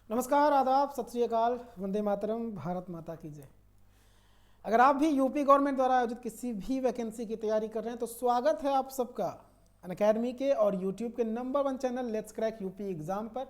नमस्कार, आदाब, सत श्री अकाल, वंदे मातरम, भारत माता की जय। अगर आप भी यूपी गवर्नमेंट द्वारा आयोजित किसी भी वैकेंसी की तैयारी कर रहे हैं तो स्वागत है आप सबका अनअकैडमी के और यूट्यूब के number 1 channel let's crack UP exam पर।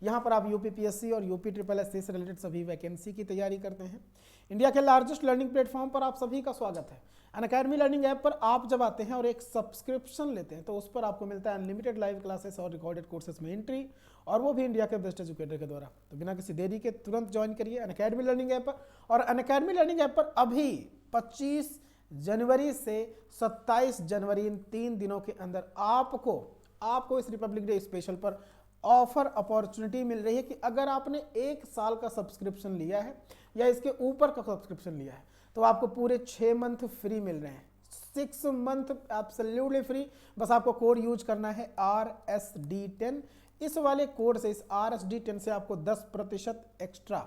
यहाँ पर आप यूपी पीएससी और यूपी SSC से रिलेटेड सभी वैकेंसी की तैयारी करते हैं। इंडिया के लार्जेस्ट लर्निंग प्लेटफॉर्म पर आप सभी का स्वागत है। अनअकैडमी लर्निंग ऐप पर आप जब आते हैं और एक सब्सक्रिप्शन लेते हैं तो उस पर आपको मिलता है अनलिमिटेड लाइव क्लासेस और रिकॉर्डेड कोर्सेज में एंट्री, और वो भी इंडिया के बेस्ट एजुकेटर के द्वारा। तो बिना किसी देरी के तुरंत ज्वाइन करिए अनअकैडमी लर्निंग ऐप पर। और अनअकैडमी लर्निंग ऐप पर अभी 25 जनवरी से 27 जनवरी इन 3 दिनों के अंदर आपको इस रिपब्लिक डे स्पेशल पर ऑफर अपॉर्चुनिटी मिल रही है कि अगर आपने 1 साल का सब्सक्रिप्शन लिया है या इसके ऊपर का सब्सक्रिप्शन लिया है तो आपको पूरे 6 मंथ फ्री मिल रहे हैं। 6 मंथ एब्सोल्युटली फ्री। बस आपको कोड यूज करना है RSD10। इस वाले कोड से, इस RSD10 से आपको 10% एक्स्ट्रा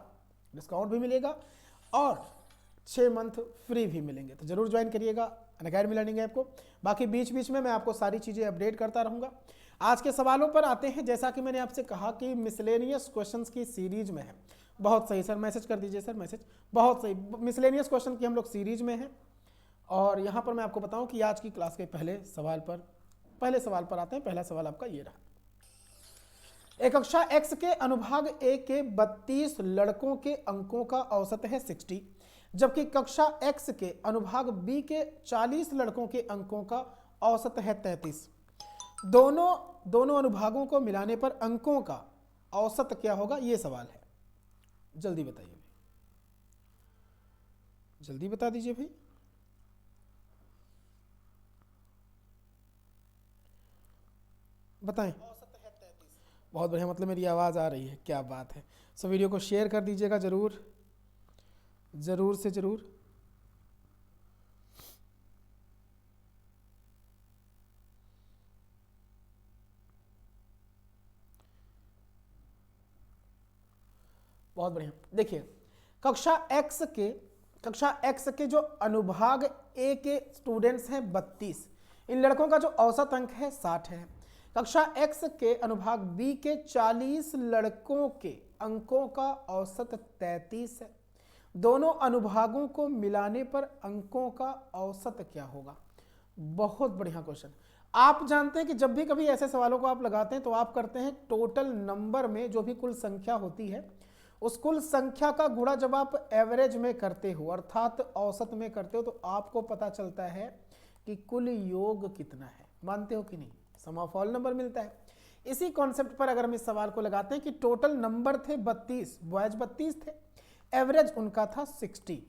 डिस्काउंट भी मिलेगा और 6 मंथ फ्री भी मिलेंगे। तो जरूर ज्वाइन करिएगा अनअकैडमी लर्निंग ऐप को। बाकी बीच बीच में मैं आपको सारी चीज़ें अपडेट करता रहूँगा। आज के सवालों पर आते हैं। जैसा कि मैंने आपसे कहा कि मिसलेनियस क्वेश्चंस की सीरीज में है। बहुत सही सर, मैसेज कर दीजिए सर, मैसेज। बहुत सही, मिसलेनियस क्वेश्चन की हम लोग सीरीज में हैं। और यहाँ पर मैं आपको बताऊँ कि आज की क्लास के पहले सवाल पर आते हैं। पहला सवाल आपका ये रहा। एक कक्षा X के अनुभाग A के 32 लड़कों के अंकों का औसत है 60, जबकि कक्षा X के अनुभाग B के 40 लड़कों के अंकों का औसत है 33। दोनों अनुभागों को मिलाने पर अंकों का औसत क्या होगा, ये सवाल है। जल्दी बताइए भाई, जल्दी बता दीजिए भाई। बताएं। बहुत बढ़िया, मतलब मेरी आवाज़ आ रही है, क्या बात है। सो वीडियो को शेयर कर दीजिएगा जरूर, जरूर से जरूर। बहुत बढ़िया। देखिए, कक्षा एक्स के जो अनुभाग ए के स्टूडेंट्स हैं 32, इन लड़कों का जो औसत अंक है 60 है। कक्षा एक्स के अनुभाग बी के 40 लड़कों के अंकों का औसत 33 है। दोनों अनुभागों को मिलाने पर अंकों का औसत क्या होगा। बहुत बढ़िया क्वेश्चन। आप जानते हैं कि जब भी कभी ऐसे सवालों को आप लगाते हैं तो आप करते हैं टोटल नंबर में जो भी कुल संख्या होती है उस कुल संख्या का गुणा जब आप एवरेज में करते हो अर्थात औसत में करते हो तो आपको पता चलता है कि कुल योग कितना है। मानते हो कि नहीं, सम ऑफ ऑल नंबर मिलता है। इसी कॉन्सेप्ट पर अगर हम इस सवाल को लगाते हैं कि टोटल नंबर थे 32, बॉयज 32 थे, एवरेज उनका था 60,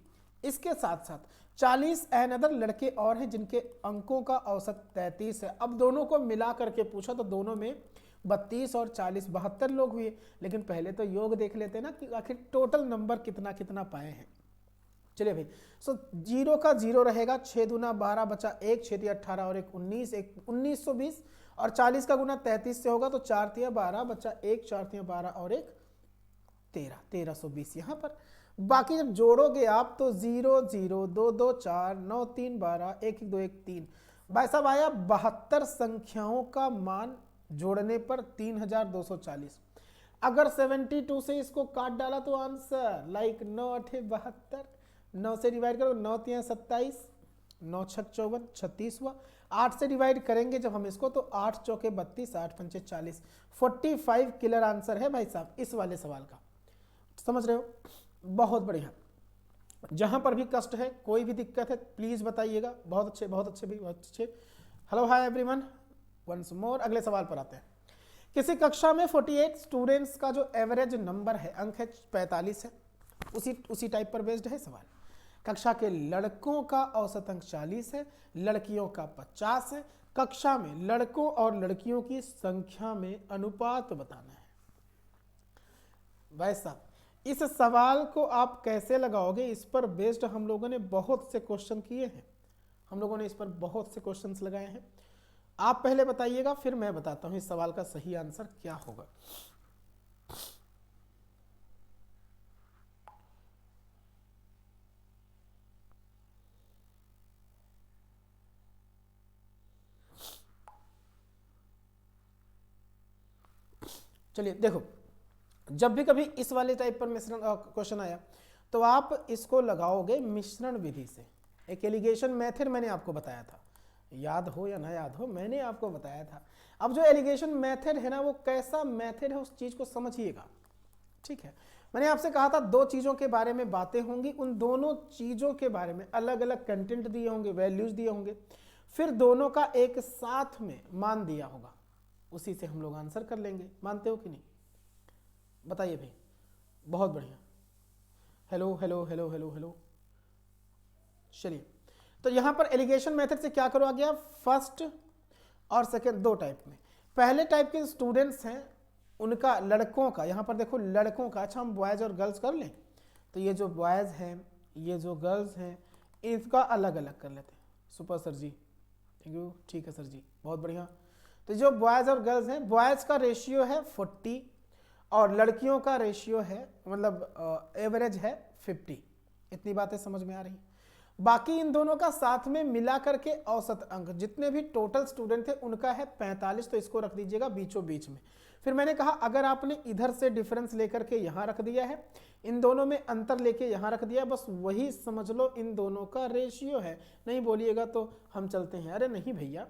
इसके साथ साथ 40 एंड अदर लड़के और हैं जिनके अंकों का औसत 33 है। अब दोनों को मिला करके पूछा तो दोनों में 32 और 40 72 लोग हुए। लेकिन पहले तो योग देख लेते ना कि आखिर टोटल नंबर कितना कितना पाए हैं। चलिए भाई, सो 0 का 0 रहेगा, 6 दूना 12 बचा 1, 6 तिया 18 और 1 19, 1920, और 40 का गुना 33 से होगा तो 4 तिया 12 बचा 1, 4 तिया 12 और 1 13, 1320 यहाँ पर। बाकी जब जोड़ोगे आप तो 0 0 2 2 4 9 3 12 1 1 2 1 3, भाई साहब आया 72 संख्याओं का मान जोड़ने पर 3240। अगर 72 से इसको काट डाला तो आंसर लाइक 9 8 72, 9 से डिवाइड करो, 9 3 27, 9 6 54 36 हुआ। 8 से डिवाइड करेंगे जब हम इसको तो 8 चौके 32, 8 पंचे 40, 45 किलर आंसर है भाई साहब इस वाले सवाल का। समझ रहे हो, बहुत बढ़िया। जहां पर भी कष्ट है, कोई भी दिक्कत है प्लीज बताइएगा। बहुत अच्छे, बहुत अच्छे भी, बहुत अच्छे। Hello hi everyone, once more. अगले सवाल पर आते हैं। किसी कक्षा में 48 स्टूडेंट्स का जो एवरेज नंबर है, अंक है 45 है, उसी टाइप पर बेस्ड है सवाल। कक्षा के लड़कों का औसत अंक 40 है, लड़कियों का 50 है। कक्षा में लड़कों और लड़कियों की संख्या में अनुपात बताना है। भाई साहब, इस सवाल को आप कैसे लगाओगे, इस पर बेस्ड हम लोगों ने बहुत से क्वेश्चन किए हैं। हम लोगों ने इस पर बहुत से क्वेश्चंस लगाए हैं। आप पहले बताइएगा, फिर मैं बताता हूं इस सवाल का सही आंसर क्या होगा। चलिए देखो, जब भी कभी इस वाले टाइप पर मिश्रण क्वेश्चन आया तो आप इसको लगाओगे मिश्रण विधि से। एक एलिगेशन मेथड मैंने आपको बताया था, याद हो या ना याद हो, मैंने आपको बताया था। अब जो एलिगेशन मेथड है ना, वो कैसा मेथड है उस चीज को समझिएगा, ठीक है। मैंने आपसे कहा था दो चीजों के बारे में बातें होंगी, उन दोनों चीजों के बारे में अलग अलग कंटेंट दिए होंगे, वैल्यूज दिए होंगे, फिर दोनों का एक साथ में मान दिया होगा, उसी से हम लोग आंसर कर लेंगे। मानते हो कि नहीं, बताइए भाई। बहुत बढ़िया, hello hello hello hello hello. चलिए, तो यहां पर एलिगेशन मेथड से क्या करो आ गया, फर्स्ट और सेकेंड दो टाइप में। पहले टाइप के स्टूडेंट्स हैं उनका, लड़कों का, यहां पर देखो लड़कों का, अच्छा हम बॉयज और गर्ल्स कर लें, तो ये जो बॉयज हैं ये जो गर्ल्स हैं इसका अलग अलग कर लेते हैं। Super sir ji, thank you, ठीक है सर जी, बहुत बढ़िया। तो जो बॉयज और गर्ल्स हैं, बॉयज का रेशियो है 40 और लड़कियों का रेशियो है, मतलब एवरेज है 50। इतनी बातें समझ में आ रही। बाकी इन दोनों का साथ में मिला करके औसत अंक, जितने भी टोटल स्टूडेंट थे उनका है 45, तो इसको रख दीजिएगा बीचों बीच में। फिर मैंने कहा अगर आपने इधर से डिफरेंस लेकर के यहां रख दिया है, इन दोनों में अंतर लेके यहां रख दिया, बस वही समझ लो इन दोनों का रेशियो है। नहीं बोलिएगा तो हम चलते हैं, अरे नहीं भैया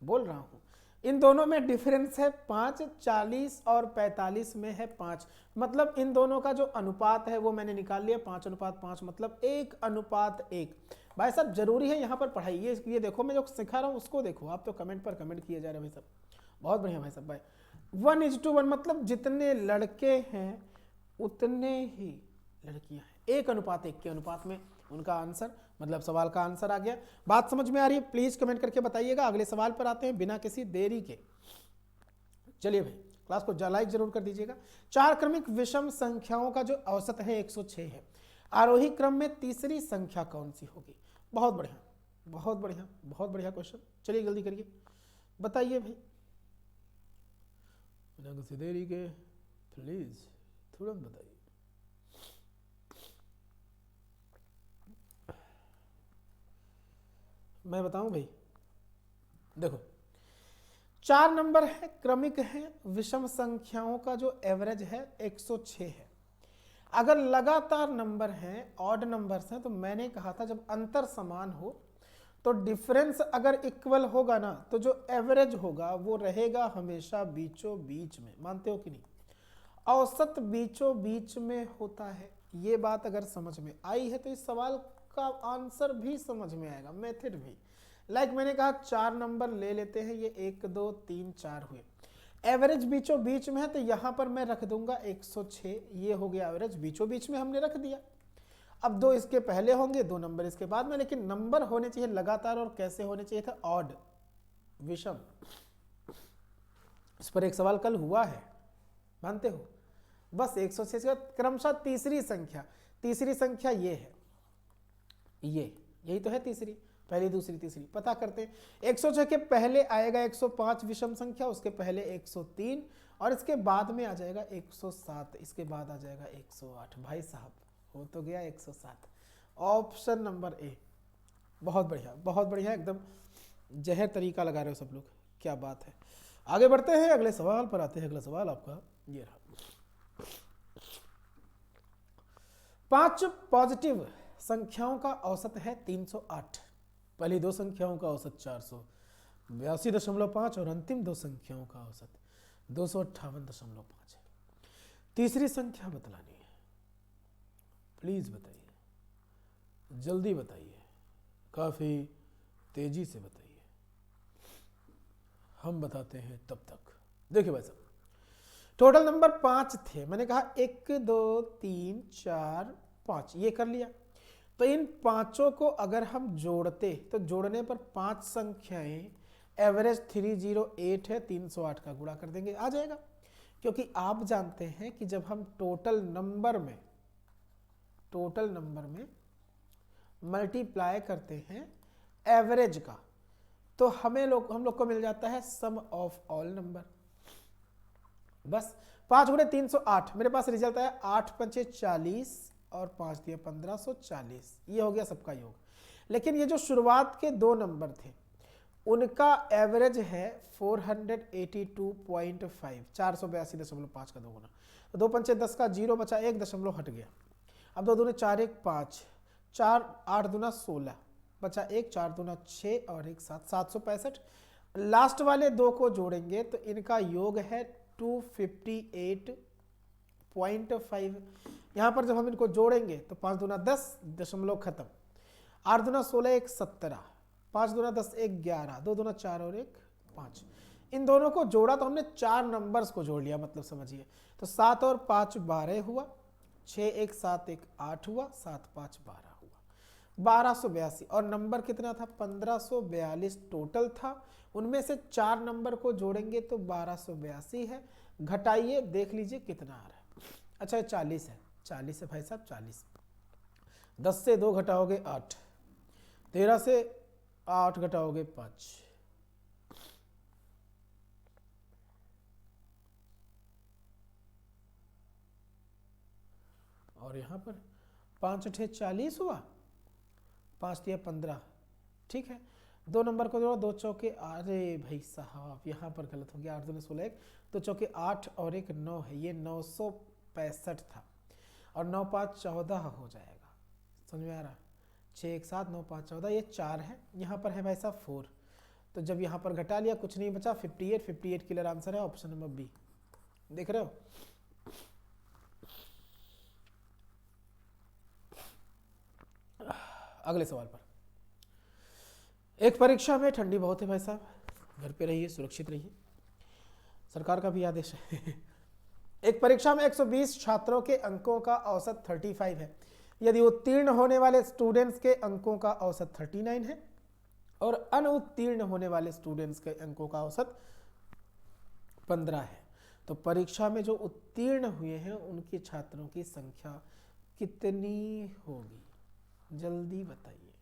बोल रहा हूं, इन दोनों में डिफरेंस है 5, 40 और 45 में है 5, मतलब इन दोनों का जो अनुपात है वो मैंने निकाल लिया 5:5, मतलब 1:1। भाई साहब जरूरी है यहाँ पर पढ़ाई, ये देखो मैं जो सिखा रहा हूँ उसको देखो, आप तो कमेंट पर कमेंट किए जा रहे हैं भाई साहब, बहुत बढ़िया भाई साहब। भाई 1:1 मतलब जितने लड़के हैं उतने ही लड़कियां हैं, 1:1 के अनुपात में उनका आंसर, मतलब सवाल का आंसर आ गया। बात समझ में आ रही है, प्लीज कमेंट करके बताइएगा। अगले सवाल पर आते हैं बिना किसी देरी के। चलिए भाई, क्लास को लाइक जरूर कर दीजिएगा। 4 क्रमिक विषम संख्याओं का जो औसत है 106 है, आरोही क्रम में तीसरी संख्या कौन सी होगी। बहुत बढ़िया बहुत बढ़िया बहुत बढ़िया क्वेश्चन, चलिए जल्दी करिए, बताइए भाई बिना किसी देरी के, प्लीज तुरंत बताइए। मैं बताऊं भाई, देखो 4 नंबर है, क्रमिक है, विषम संख्याओं का जो एवरेज है 106 है। अगर लगातार नंबर हैं, ऑड नंबर्स हैं, तो मैंने कहा था जब अंतर समान हो तो डिफरेंस अगर इक्वल होगा ना, तो जो एवरेज होगा वो रहेगा हमेशा बीचों बीच में। मानते हो कि नहीं, औसत बीचों बीच में होता है। ये बात अगर समझ में आई है तो इस सवाल का आंसर भी समझ में आएगा, मेथड भी। लाइक मैंने कहा 4 नंबर ले लेते हैं, ये 1 2 3 4 हुए, एवरेज बीचों बीच में है, तो यहां पर मैं रख दूंगा 106, ये हो गया एवरेज, बीचों बीच में हमने रख दिया। अब 2 इसके पहले होंगे, 2 नंबर इसके बाद में, लेकिन नंबर होने चाहिए लगातार, और कैसे होने चाहिए था, ऑड, विषम। इस पर एक सवाल कल हुआ है, मानते हो। बस 106 क्रमशः तीसरी संख्या ये है, यही तो है तीसरी, पहली दूसरी तीसरी पता करते हैं। 106 के पहले आएगा 105 विषम संख्या, उसके पहले 103 और इसके बाद में आ जाएगा 107, इसके बाद आ जाएगा 108। भाई साहब हो तो गया 107, ऑप्शन नंबर ए। बहुत बढ़िया, एकदम जहर तरीका लगा रहे हो सब लोग, क्या बात है। आगे बढ़ते हैं, अगले सवाल पर आते हैं। अगला सवाल आपका ये रहा, 5 पॉजिटिव संख्याओं का औसत है 308, पहली 2 संख्याओं का औसत 482.5 और अंतिम 2 संख्याओं का औसत 258.5 है। तीसरी संख्या बतलानी है, प्लीज बताइए, जल्दी बताइए, काफी तेजी से बताइए, हम बताते हैं तब तक। देखिए भाई साहब, टोटल नंबर 5 थे, मैंने कहा 1 2 3 4 5, ये कर लिया। तो इन पांचों को अगर हम जोड़ते तो जोड़ने पर 5 संख्याएं, एवरेज 308 है, 308 का गुणा कर देंगे, आ जाएगा। क्योंकि आप जानते हैं कि जब हम टोटल नंबर में मल्टीप्लाई करते हैं एवरेज का, तो हम लोग को मिल जाता है सम ऑफ ऑल नंबर। बस 5 गुणे 308, मेरे पास रिजल्ट आया 8 पंचे 40 और 5 दिया 1540, ये हो गया सबका योग। लेकिन ये जो शुरुआत के 2 नंबर थे उनका एवरेज है 482.5, 482.5 का 2 गुना। तो 2 पंचे 10 का 0 बचा, 1 दशमलव हट गया। अब 2 दूने 4 1 5, 4 8 दूना 16 बचा 1, 4 दूना 6 और 1 7, 765। लास्ट वाले 2 को जोड़ेंगे तो इनका योग है 258.5। यहाँ पर जब हम इनको जोड़ेंगे तो 5 दूना 10, दशमलव खत्म। 8 दूना 16, 1 17, 5 दूना 10, 1 11, 2 दूना 4 और 1 5। इन दोनों को जोड़ा तो हमने 4 नंबर्स को जोड़ लिया, मतलब समझिए। तो 7 और 5 12 हुआ, 6 1 7 1 8 हुआ, 7 5 12 हुआ, 1282। और नंबर कितना था? 1542 टोटल था। उनमें से 4 नंबर को जोड़ेंगे तो 1282 है। घटाइए, देख लीजिए कितना आ रहा है। अच्छा, 40 है, 40 है भाई साहब, 40। 10 से 2 घटाओगे 8, 13 से 8 घटाओगे 5, और यहाँ पर 5 8 40 हुआ, 5 3 15, ठीक है। 2 नंबर को जोड़ो, 2 चौके, अरे भाई साहब यहाँ पर गलत हो गया, 8 दूनी 16, 1 2 चौके 8 और 1 9 है, ये 965 था, और 9 5 14 हो जाएगा। समझ में आ रहा? 6 1 7 9 5 14, ये 4 है, यहाँ पर है भाई साहब 4। तो जब यहाँ पर घटा लिया कुछ नहीं बचा, 58। 58 क्लियर आंसर है, ऑप्शन नंबर बी। देख रहे हो? अगले सवाल पर। एक परीक्षा में ठंडी बहुत है भाई साहब, घर पे रहिए, सुरक्षित रहिए, सरकार का भी आदेश है। एक परीक्षा में 120 छात्रों के अंकों का औसत 35 है। यदि उत्तीर्ण होने वाले स्टूडेंट्स के अंकों का औसत 39 है और अनुत्तीर्ण होने वाले स्टूडेंट्स के अंकों का औसत 15 है, तो परीक्षा में जो उत्तीर्ण हुए हैं उनके छात्रों की संख्या कितनी होगी? जल्दी बताइए,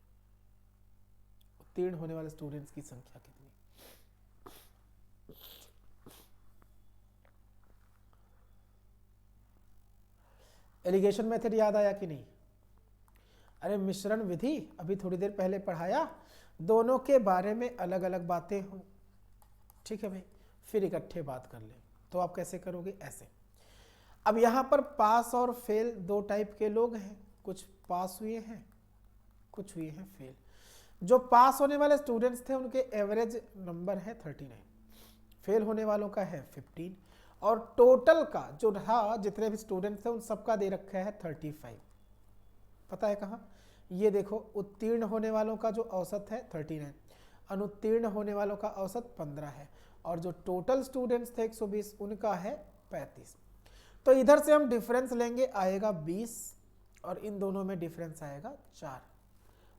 उत्तीर्ण होने वाले स्टूडेंट्स की संख्या कितनी? एलिगेशन मेथड याद आया कि नहीं? अरे मिश्रण विधि अभी थोड़ी देर पहले पढ़ाया, दोनों के बारे में अलग अलग बातें हो, ठीक है भाई, फिर इकट्ठे बात कर ले। तो आप कैसे करोगे? ऐसे। अब यहां पर पास और फेल 2 टाइप के लोग हैं, कुछ पास हुए हैं, कुछ हुए हैं फेल। जो पास होने वाले स्टूडेंट्स थे उनके एवरेज नंबर है 39, फेल होने वालों का है 15, और टोटल का जो था, जितने भी स्टूडेंट्स थे उन सबका दे रखा है 35। पता है कहाँ? ये देखो, उत्तीर्ण होने वालों का जो औसत है 39, अनुत्तीर्ण होने वालों का औसत 15 है, और जो टोटल स्टूडेंट्स थे 120 उनका है 35। तो इधर से हम डिफरेंस लेंगे, आएगा 20, और इन दोनों में डिफरेंस आएगा 4।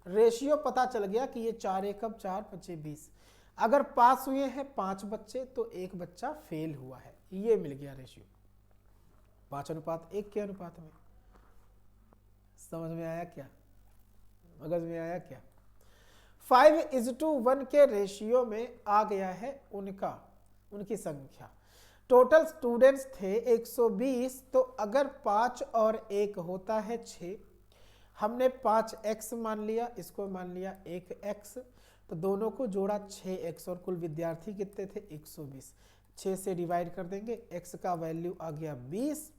रेशियो पता चल गया कि ये 4 एकम 4 25 20। अगर पास हुए हैं 5 बच्चे तो 1 बच्चा फेल हुआ है, ये मिल गया रेशियो 5:1 के अनुपात में। समझ में आया क्या? मगज में आया क्या? 5:1 के रेशियो में आ गया है उनकी संख्या। टोटल स्टूडेंट्स थे 120, तो अगर 5 और 1 होता है 6, हमने 5x मान लिया, इसको मान लिया 1x, तो दोनों को जोड़ा 6x, और कुल विद्यार्थी कितने थे? 120। 6 से डिवाइड कर देंगे, x का वैल्यू आ गया 20,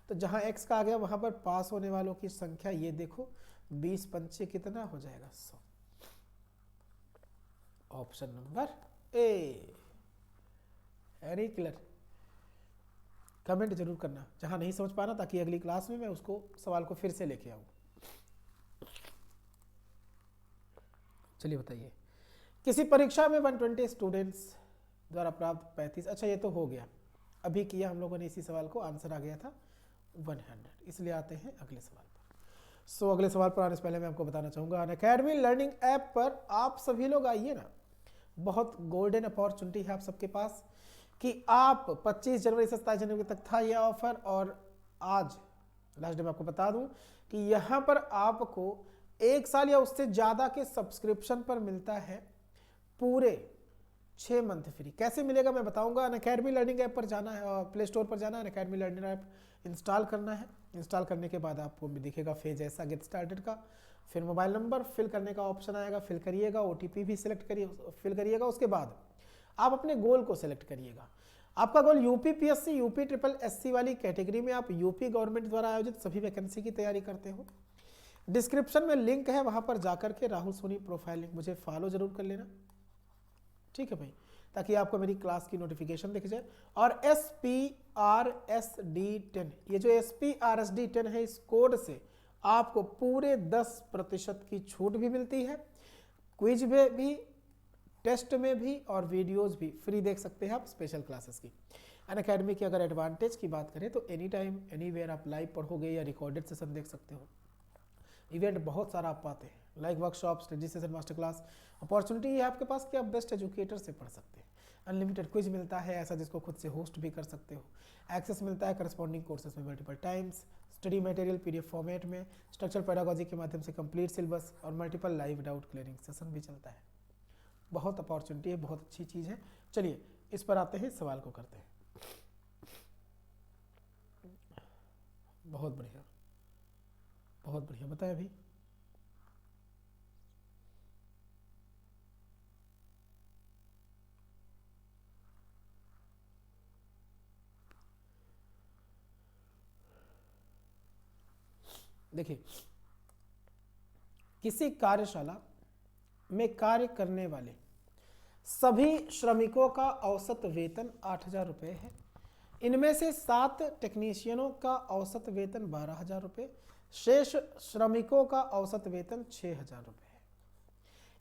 तो जहां x का आ गया वहां पर पास होने वालों की संख्या, ये देखो 20 पंचे कितना हो जाएगा? 100। Option number A. Very clear. Comment जरूर करना जहां नहीं समझ पाना, ताकि अगली क्लास में मैं उसको सवाल को फिर से लेके आऊं। चलिए बताइए, किसी परीक्षा में 120 स्टूडेंट्स द्वारा प्राप्त 35। अच्छा, ये तो हो गया, अभी किया हम लोगों ने इसी सवाल को, आंसर आ गया था 100। इसलिए आते हैं अगले सवाल पर। अगले सवाल पर आने से पहले मैं आपको बताना चाहूँगा, अनअकैडमी लर्निंग ऐप पर आप सभी लोग आइए ना, बहुत गोल्डन अपॉर्चुनिटी है आप सबके पास कि आप 25 जनवरी से 27 जनवरी तक था ये ऑफर, और आज लास्ट डे में आपको बता दूं कि यहाँ पर आपको 1 साल या उससे ज़्यादा के सब्सक्रिप्शन पर मिलता है पूरे 6 मंथ फ्री। कैसे मिलेगा मैं बताऊंगा। अनअकैडमी लर्निंग ऐप पर जाना है, प्ले स्टोर पर जाना है, अनअकैडमी लर्निंग ऐप इंस्टॉल करना है। इंस्टॉल करने के बाद आपको भी दिखेगा फेज ऐसा गेट स्टार्टेड का, फिर मोबाइल नंबर फिल करने का ऑप्शन आएगा, फिल करिएगा, OTP भी सिलेक्ट करिए, फिल करिएगा। उसके बाद आप अपने गोल को सिलेक्ट करिएगा। आपका गोल यूपी PSC, यूपी SSS वाली कैटेगरी में आप यूपी गवर्नमेंट द्वारा आयोजित सभी वैकेंसी की तैयारी करते हो। डिस्क्रिप्शन में लिंक है, वहां पर जाकर के राहुल सोनी प्रोफाइल लिंक मुझे फॉलो जरूर कर लेना, ठीक है भाई, ताकि आपको मेरी क्लास की नोटिफिकेशन दिख जाए। और SPRSD10, ये जो SPRSD10 है, इस कोड से आपको पूरे 10% की छूट भी मिलती है। क्विज में भी, टेस्ट में भी और वीडियोस भी फ्री देख सकते हैं आप स्पेशल क्लासेस की। अनअकैडमी की अगर एडवांटेज की बात करें तो एनी टाइम एनीवेयर आप लाइव पढ़ोगे या रिकॉर्डेड सेशन देख सकते हो। इवेंट बहुत सारा आप पाते हैं, like workshops, registration, master class. Opportunity है आपके पास कि आप बेस्ट एजुकेटर से पढ़ सकते हैं। अनलिमिटेड क्विज मिलता है ऐसा जिसको खुद से होस्ट भी कर सकते हो। एक्सेस मिलता है करस्पॉन्डिंग कोर्सेज में multiple times, study material PDF format में, स्ट्रक्चर पेडागोजी के माध्यम से कंप्लीट सिलेबस और multiple live doubt clearing session भी चलता है। बहुत अपॉर्चुनिटी है, बहुत अच्छी चीज़ है। चलिए इस पर आते हैं, सवाल को करते हैं। बहुत बढ़िया, बहुत बढ़िया, बताएं अभी। देखिए, किसी कार्यशाला में कार्य करने वाले सभी श्रमिकों का औसत वेतन 8,000 रुपये है। इनमें से 7 टेक्नीशियनों का औसत वेतन 12,000 रुपये, शेष श्रमिकों का औसत वेतन 6,000 रुपये है।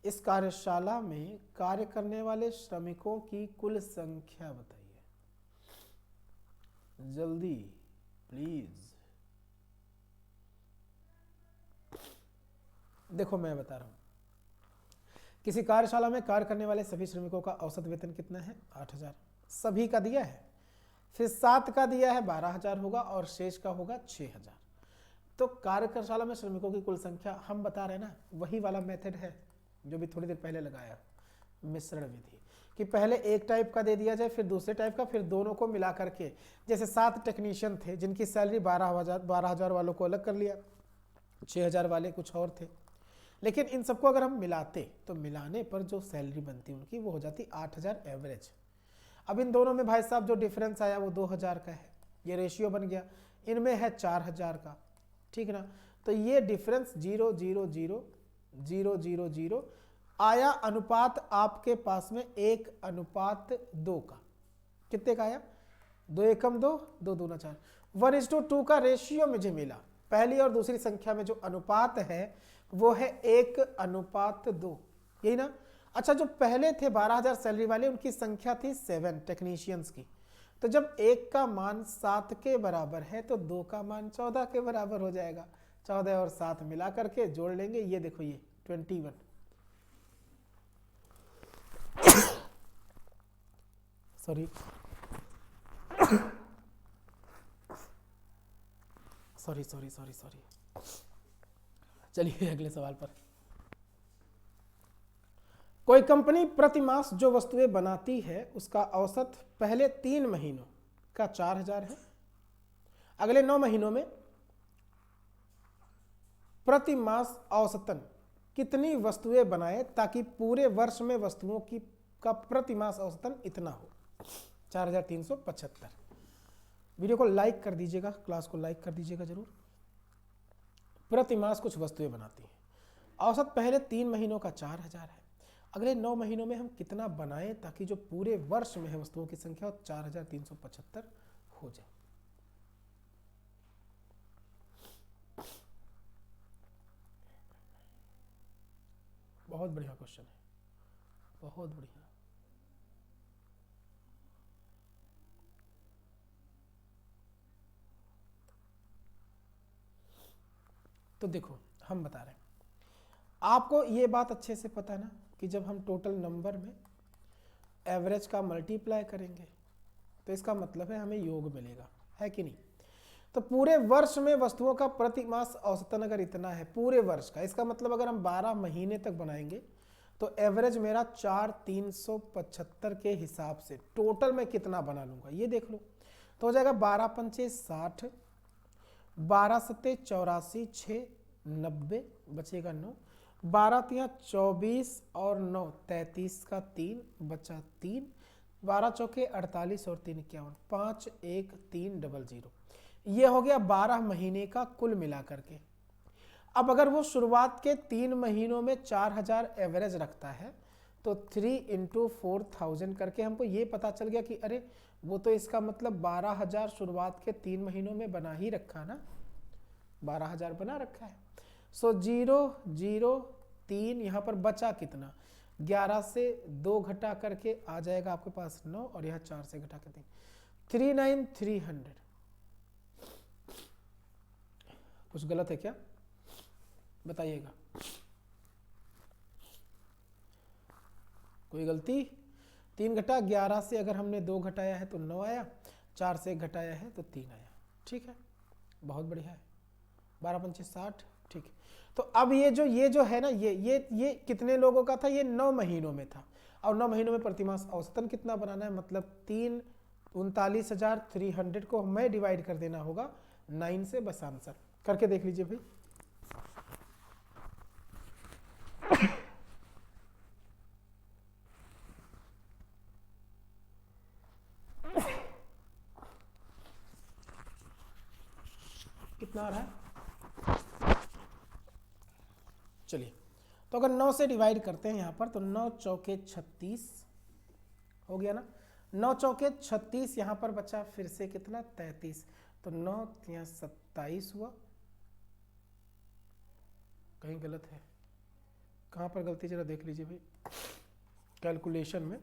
इस कार्यशाला में कार्य करने वाले श्रमिकों की कुल संख्या बताइए, जल्दी प्लीज। देखो मैं बता रहा हूं, किसी कार्यशाला में कार्य करने वाले सभी श्रमिकों का औसत वेतन कितना है? 8,000। सभी का दिया है, फिर 7 का दिया है 12,000 होगा और शेष का होगा 6,000। तो कार्यशाला में श्रमिकों की कुल संख्या हम बता रहे हैं ना, वही वाला मेथड है जो भी थोड़ी देर पहले लगाया, मिश्रण विधि, कि पहले एक टाइप का दे दिया जाए, फिर दूसरे टाइप का, फिर दोनों को मिला करके। जैसे 7 टेक्नीशियन थे जिनकी सैलरी 12,000 वालों को अलग कर लिया, 6,000 वाले कुछ और थे, लेकिन इन सबको अगर हम मिलाते तो मिलाने पर जो सैलरी बनती उनकी वो हो जाती 8,000 एवरेज। अब इन दोनों में भाई साहब जो डिफरेंस आया वो 2,000 का है, ये रेशियो बन गया। इनमें है 4,000 का, ठीक ना। तो ये डिफरेंस 0.00000 आया। अनुपात आपके पास में 1:2 का, कितने का आया? 2 एकम 2, 2 दूना 4, 1:2 का रेशियो मुझे मिला। पहली और दूसरी संख्या में जो अनुपात है वो है 1:2, यही ना। अच्छा, जो पहले थे 12,000 सैलरी वाले, उनकी संख्या थी 7 टेक्नीशियंस की। तो जब 1 का मान 7 के बराबर है तो 2 का मान 14 के बराबर हो जाएगा। 14 और 7 मिला करके जोड़ लेंगे, ये देखो ये 21। Sorry sorry sorry sorry sorry. चलिए अगले सवाल पर। कोई कंपनी प्रति मास जो वस्तुएं बनाती है उसका औसत पहले 3 महीनों का 4,000 है। अगले 9 महीनों में प्रति मास औसतन कितनी वस्तुएं बनाए ताकि पूरे वर्ष में वस्तुओं की का प्रति मास औसतन इतना हो? 4,375। वीडियो को लाइक कर दीजिएगा, क्लास को लाइक कर दीजिएगा जरूर। प्रति मास कुछ वस्तुएं बनाती हैं, औसत पहले 3 महीनों का 4,000 है। अगले 9 महीनों में हम कितना बनाएं ताकि जो पूरे वर्ष में है वस्तुओं की संख्या 4,375 हो जाए? बहुत बढ़िया क्वेश्चन है, बहुत बढ़िया। तो देखो हम बता रहे हैं आपको, ये बात अच्छे से पता है ना कि जब हम टोटल नंबर में एवरेज का मल्टीप्लाई करेंगे तो इसका मतलब है हमें योग मिलेगा, है कि नहीं। तो पूरे वर्ष में वस्तुओं का प्रति मास औसतन अगर इतना है पूरे वर्ष का, इसका मतलब अगर हम 12 महीने तक बनाएंगे तो एवरेज मेरा 4,375 के हिसाब से टोटल में कितना बना लूंगा ये देख लो। तो हो जाएगा 12 पंचे 60, 12 सत्ते 84, 6 90 बचेगा 9, 12 तिया 24 और 9 33 का 3 बचा 3, 12 चौके 48 और 3 51, 5 1 3 0 0। ये हो गया 12 महीने का कुल मिलाकर के। अब अगर वो शुरुआत के 3 महीनों में 4000 एवरेज रखता है तो 3 × 4000 करके हमको ये पता चल गया कि अरे वो तो इसका मतलब 12000 शुरुआत के 3 महीनों में बना ही रखा ना, 12000 बना रखा है। सो 0 0 3 यहाँ पर बचा कितना, 11 से 2 घटा करके आ जाएगा आपके पास 9 और यहाँ 4 से घटा के 3 300। कुछ गलत है क्या बताइएगा, कोई गलती? 3 घटा 11 से अगर हमने 2 घटाया है तो 9 आया, 4 से घटाया है तो 3 आया। ठीक है, बहुत बढ़िया है। 12 पंचे 60। ठीक है, तो अब ये जो है ना, ये कितने लोगों का था, ये 9 महीनों में था। और 9 महीनों में प्रतिमास औसतन कितना बनाना है, मतलब 39,300 को हमें डिवाइड कर देना होगा 9 से। बस आंसर करके देख लीजिए भाई। कितना आ रहा है, चलिए तो अगर 9 से डिवाइड करते हैं यहाँ पर तो 9 चौके 36 हो गया ना, 9 चौके 36, यहाँ पर बचा फिर से कितना 33, तो 9 यहाँ 27 हुआ। कहीं गलत है, कहाँ पर गलती जरा देख लीजिए भाई कैलकुलेशन में।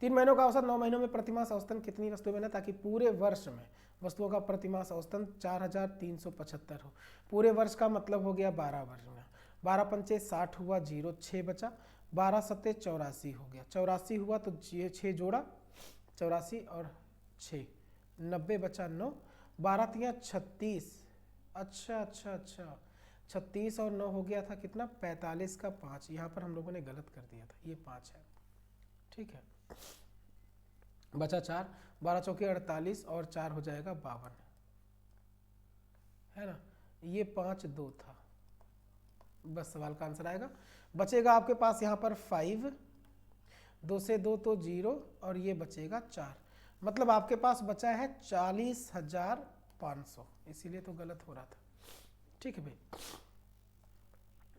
3 महीनों का औसत 9 महीनों में प्रतिमास औसतन कितनी वस्तुएं बने, ताकि पूरे वर्ष में वस्तुओं का प्रतिमास औसतन 4375 हो। पूरे वर्ष का मतलब हो गया 12 वर्ष में। 12 पंचे 60 हुआ, 0 6 बचा, 12 सत्ते 84 हो गया, 84 हुआ तो 6 जोड़ा 84 और 6 90 बचा 9, 12 तिया 36। अच्छा 36 और 9 हो गया था कितना 45 का 5। यहाँ पर हम लोगों ने गलत कर दिया था, ये 5 है। ठीक है, बचा 4, 12 चौके 48 और 4 हो जाएगा 52, है ना। ये 5 2 था, बस सवाल का आंसर आएगा। बचेगा आपके पास यहाँ पर 5, 2 से 2 तो 0 और ये बचेगा 4, मतलब आपके पास बचा है 40,500, इसीलिए तो गलत हो रहा था। ठीक है भाई,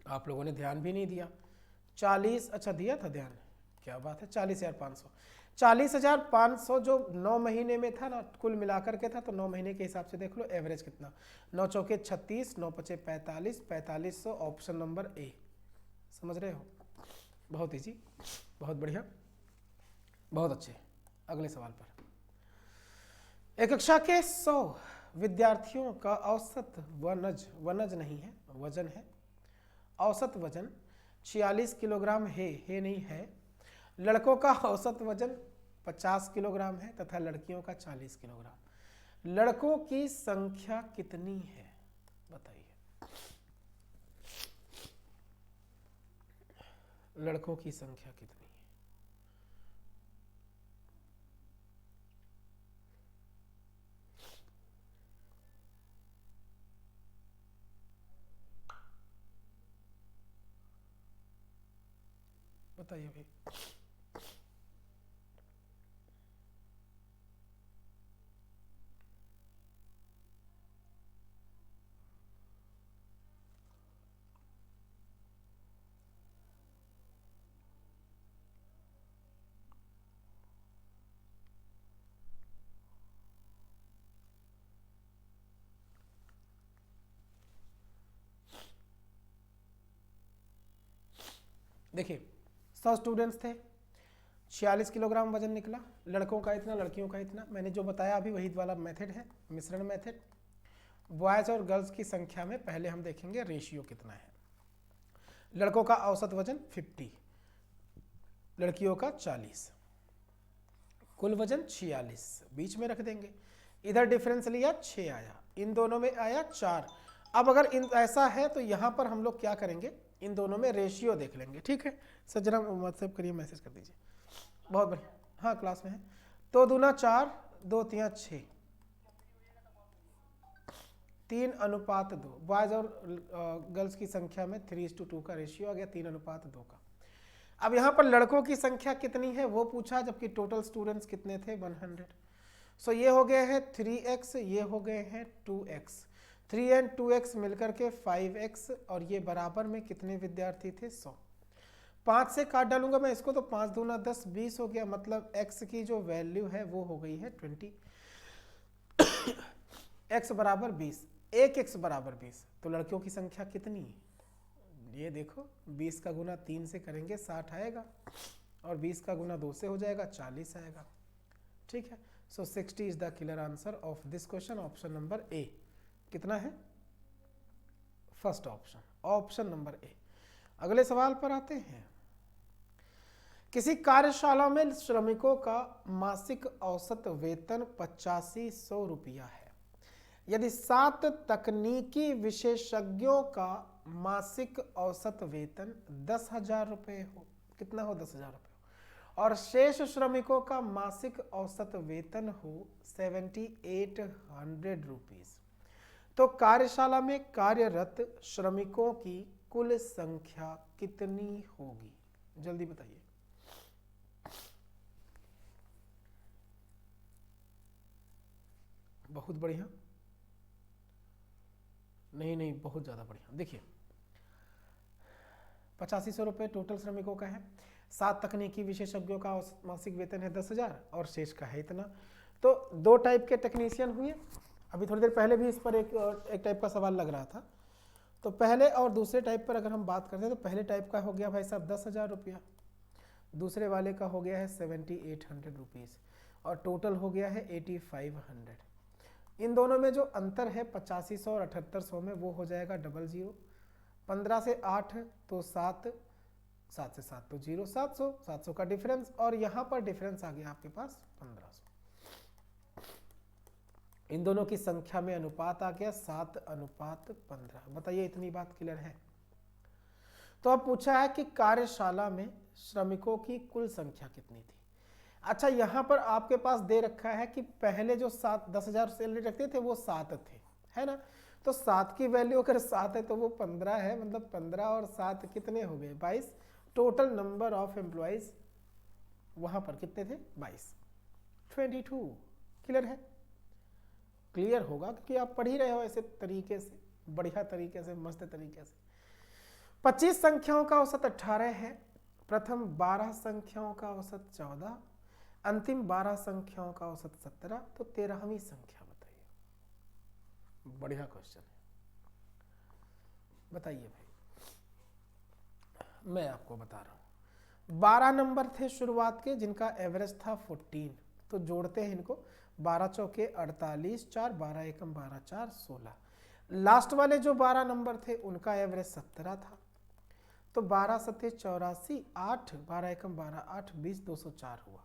आप लोगों ने ध्यान भी नहीं दिया। 40, अच्छा दिया था ध्यान, क्या बात है। 40,500, 40,500 जो 9 महीने में था ना, कुल मिलाकर के था, तो 9 महीने के हिसाब से देख लो एवरेज कितना, 9 चौके 36, 9 पचे 45, 4500, ऑप्शन नंबर ए। समझ रहे हो, बहुत इजी, बहुत बढ़िया, बहुत अच्छे। अगले सवाल पर, एक कक्षा के 100 विद्यार्थियों का औसत वनज नहीं है, वजन है, औसत वजन 46 किलोग्राम है नहीं है। लड़कों का औसत वजन 50 किलोग्राम है तथा लड़कियों का 40 किलोग्राम। लड़कों की संख्या कितनी है बताइए, लड़कों की संख्या कितनी है। बताइए भाई। देखिए 100 स्टूडेंट्स थे, 46 किलोग्राम वजन निकला। लड़कों का इतना, लड़कियों का इतना। मैंने जो बताया अभी वही वाला मेथड है, मिश्रण मेथड। बॉयज़ और गर्ल्स की संख्या में पहले हम देखेंगे रेशियो कितना है। लड़कों का औसत वजन 50, लड़कियों का 40, कुल वजन 46, बीच में रख देंगे। इधर डिफरेंस लिया 6 आया, इन दोनों में आया 4। अब अगर ऐसा है तो यहाँ पर हम लोग क्या करेंगे, इन दोनों में रेशियो देख लेंगे। ठीक है सर, जरा व्हाट्सएप करिए, मैसेज कर दीजिए। बहुत बढ़िया, हाँ क्लास में है। तो दूना 4, 2 तिया 6, 3:2, बॉयज और गर्ल्स की संख्या में 3:2 का रेशियो आ गया, 3:2 का। अब यहाँ पर लड़कों की संख्या कितनी है वो पूछा, जबकि टोटल स्टूडेंट्स कितने थे 100। सो ये हो गए हैं 3x, ये हो गए हैं 2x, 3 एंड 2x मिलकर के 5x, और ये बराबर में कितने विद्यार्थी थे 100। 5 से काट डालूंगा मैं इसको तो 5 दूना 10, 20 हो गया, मतलब x की जो वैल्यू है वो हो गई है 20। x बराबर 20, 1x बराबर 20, तो लड़कियों की संख्या कितनी है ये देखो, 20 का गुना 3 से करेंगे 60 आएगा, और 20 का गुना 2 से हो जाएगा 40 आएगा। ठीक है, सो 60 is the clear answer of this question, option number A. कितना है? First option, option number A. अगले सवाल पर आते हैं। किसी कार्यशाला में श्रमिकों का मासिक औसत वेतन 8500 रुपया है। यदि 7 तकनीकी विशेषज्ञों का मासिक औसत वेतन 10,000 रुपये हो, कितना हो 10,000 रुपये, और शेष श्रमिकों का मासिक औसत वेतन हो 7800 रुपीज, तो कार्यशाला में कार्यरत श्रमिकों की कुल संख्या कितनी होगी? जल्दी बताइए। बहुत बढ़िया, नहीं बहुत ज़्यादा बढ़िया। देखिए 8500 रुपये टोटल श्रमिकों का है, 7 तकनीकी विशेषज्ञों का मासिक वेतन है 10,000 और शेष का है इतना। तो 2 टाइप के टेक्नीशियन हुए। अभी थोड़ी देर पहले भी इस पर एक टाइप का सवाल लग रहा था। तो पहले और दूसरे टाइप पर अगर हम बात करते हैं तो पहले टाइप का हो गया भाई साहब 10,000 रुपया, दूसरे वाले का हो गया है 7800 रुपीज़, और टोटल हो गया है 8500। इन दोनों में जो अंतर है 8500 और 7800 में, वो हो जाएगा 00। 15 से 8 तो 7, 7 से 7 तो 0, 700, 700 का डिफरेंस, और यहाँ पर डिफरेंस आ गया आपके पास 1500। इन दोनों की संख्या में अनुपात आ गया 7:15। बताइए इतनी बात क्लियर है? तो अब पूछा है कि कार्यशाला में श्रमिकों की कुल संख्या कितनी थी। अच्छा, यहाँ पर आपके पास दे रखा है कि पहले जो 10,000 सैलरी रखते थे वो 7 थे, है ना। तो 7 की वैल्यू अगर 7 है तो वो 15 है, मतलब 15 और 7 कितने हो गए 22। टोटल नंबर ऑफ एम्प्लॉयज वहां पर कितने थे 22, 22। क्लियर है? क्लियर होगा क्योंकि आप पढ़ ही रहे हो ऐसे तरीके से, बढ़िया तरीके से, मस्त तरीके से। 25 संख्याओं का औसत 18 है, प्रथम 12 संख्याओं का औसत 14, अंतिम 12 संख्याओं का औसत 17, तो 13वीं संख्या बताइए। बढ़िया क्वेश्चन है, बताइए भाई। मैं आपको बता रहा हूं, 12 नंबर थे शुरुआत के जिनका एवरेज था 14, तो जोड़ते हैं इनको, 12 चौके 48, 4, 12 एकम 12, 4, 16। लास्ट वाले जो 12 नंबर थे उनका एवरेज 17 था, तो 12 सत्ते 84, 8, 12 एकम 12, 8, 20, 204 हुआ।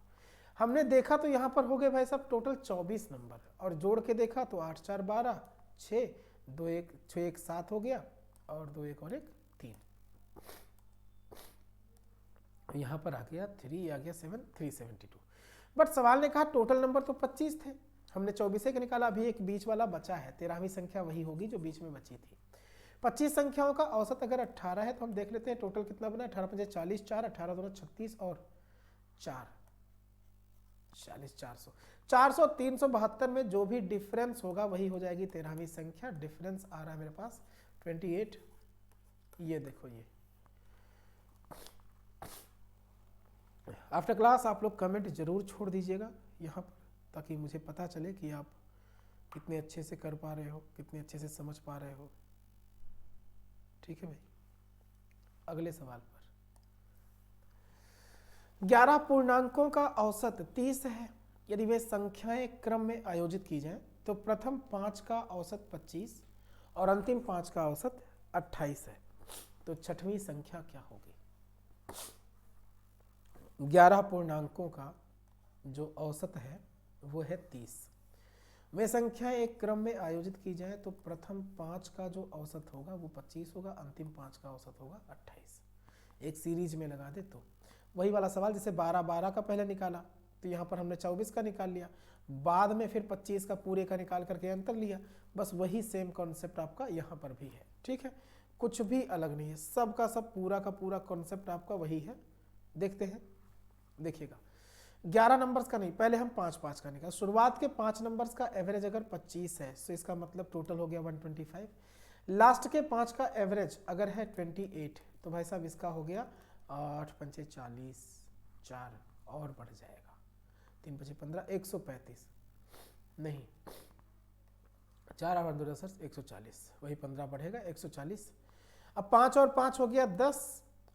हमने देखा तो यहाँ पर हो गए भाई साहब टोटल 24 नंबर, और जोड़ के देखा तो 8, 4, 12, 6, 2, 1, 6, 1, 7 हो गया, और 2, 1 और 1, 3। यहाँ पर आ गया 3, आ गया 7, 372। बट सवाल ने कहा टोटल नंबर तो 25 थे, हमने 24 एक निकाला, अभी एक बीच वाला बचा है, 13वीं संख्या वही होगी जो बीच में बची थी। 25 संख्याओं का औसत अगर 18 है तो हम देख लेते हैं टोटल कितना बना। 18 5 40, 4, 18 2 36 और 4, 40, 400, 400, 372 में जो भी डिफरेंस होगा वही हो जाएगी 13वीं संख्या। डिफरेंस आ रहा है मेरे पास 28। ये देखो, ये आफ्टर क्लास आप लोग कमेंट जरूर छोड़ दीजिएगा यहाँ पर, ताकि मुझे पता चले कि आप कितने अच्छे से कर पा रहे हो, कितने अच्छे से समझ पा रहे हो। ठीक है भाई, अगले सवाल पर। 11 पूर्णांकों का औसत 30 है। यदि वे संख्याएं क्रम में आयोजित की जाएं तो प्रथम 5 का औसत 25 और अंतिम 5 का औसत 28 है, तो छठवीं संख्या क्या होगी? 11 पूर्णांकों का जो औसत है वो है 30। वे संख्याएं एक क्रम में आयोजित की जाए तो प्रथम 5 का जो औसत होगा वो 25 होगा, अंतिम 5 का औसत होगा 28। एक सीरीज में लगा दे तो वही वाला सवाल, जैसे 12 12 का पहले निकाला तो यहाँ पर हमने 24 का निकाल लिया, बाद में फिर 25 का पूरे का निकाल करके अंतर लिया, बस वही सेम कॉन्सेप्ट आपका यहाँ पर भी है। ठीक है, कुछ भी अलग नहीं है, सब का सब पूरा का पूरा कॉन्सेप्ट आपका वही है। देखते हैं, देखिएगा 11 नंबर्स का नहीं, पहले हम 5 का निकाल। शुरुआत के 5 नंबर्स का एवरेज अगर 25 है तो इसका मतलब टोटल हो गया 125। लास्ट के 5 का एवरेज अगर है 28 तो भाई साहब इसका हो गया 8 पंचे 40, 4 और बढ़ जाएगा 3 पंचे 15, 135 नहीं 4 और 2 10 140, वही 15 बढ़ेगा 140। अब 5 और 5 हो गया 10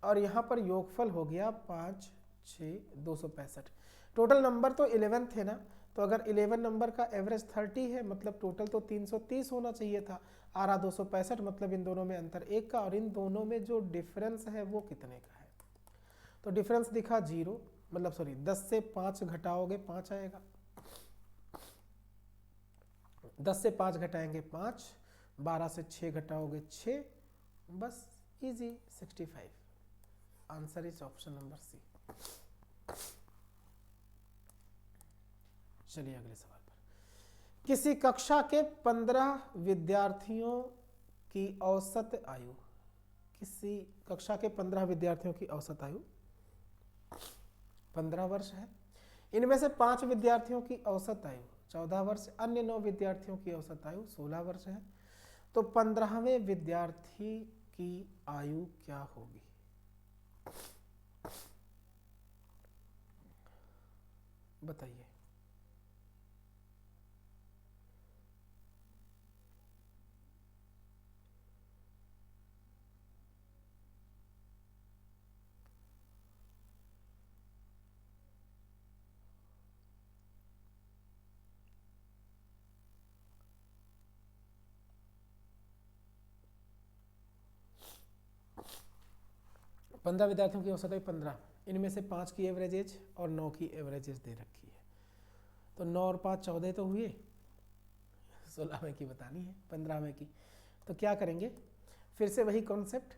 और यहाँ पर योगफल हो गया 5 6 265। टोटल नंबर तो 11 थे ना, तो अगर 11 नंबर का एवरेज 30 है मतलब टोटल तो 330 होना चाहिए था। आ रहा 265, मतलब इन दोनों में अंतर 1 का, और इन दोनों में जो डिफरेंस है वो कितने का है? तो डिफरेंस दिखा 0, मतलब सॉरी 10 से 5 घटाओगे 5 आएगा, 10 से 5 घटाएंगे 5, 12 से 6 घटाओगे 6, बस easy 65। Answer is option number C. चलिए अगले सवाल पर। किसी कक्षा के 15 विद्यार्थियों की औसत आयु, किसी कक्षा के 15 विद्यार्थियों की औसत आयु 15 वर्ष है। इनमें से 5 विद्यार्थियों की औसत आयु 14 वर्ष, अन्य 9 विद्यार्थियों की औसत आयु 16 वर्ष है। तो 15वें विद्यार्थी की आयु क्या होगी? बताइए। पंद्रह विद्यार्थियों की औसत आयु 15, इनमें से 5 की एवरेज एज और 9 की एवरेज एज दे रखी है। तो 9 और 5 14 तो हुए, 16वें की बतानी है, 15वें की। तो क्या करेंगे, फिर से वही कॉन्सेप्ट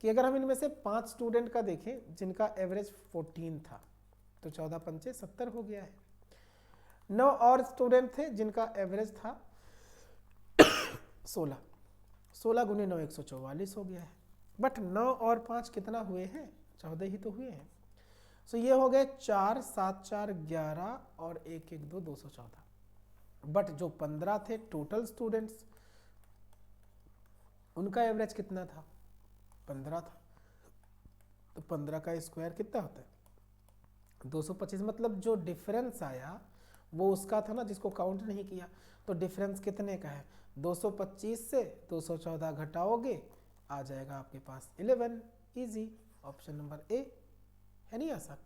कि अगर हम इनमें से 5 स्टूडेंट का देखें जिनका एवरेज 14 था तो 14 पंचे 70 हो गया है। 9 और स्टूडेंट थे जिनका एवरेज था 16, 16 गुने 9 144 हो गया है। बट 9 और 5 कितना हुए हैं? 14 ही तो हुए हैं। सो ये हो गए 4 7 4 11 और 1 1 2 214। बट जो 15 थे टोटल स्टूडेंट्स, उनका एवरेज कितना था? 15 था। तो 15 का स्क्वायर कितना होता है? 225। मतलब जो डिफरेंस आया वो उसका था ना, जिसको काउंट नहीं किया। तो डिफरेंस कितने का है? 225 से 214 घटाओगे, आ जाएगा आपके पास 11। Easy, option number A. है नहीं आसान?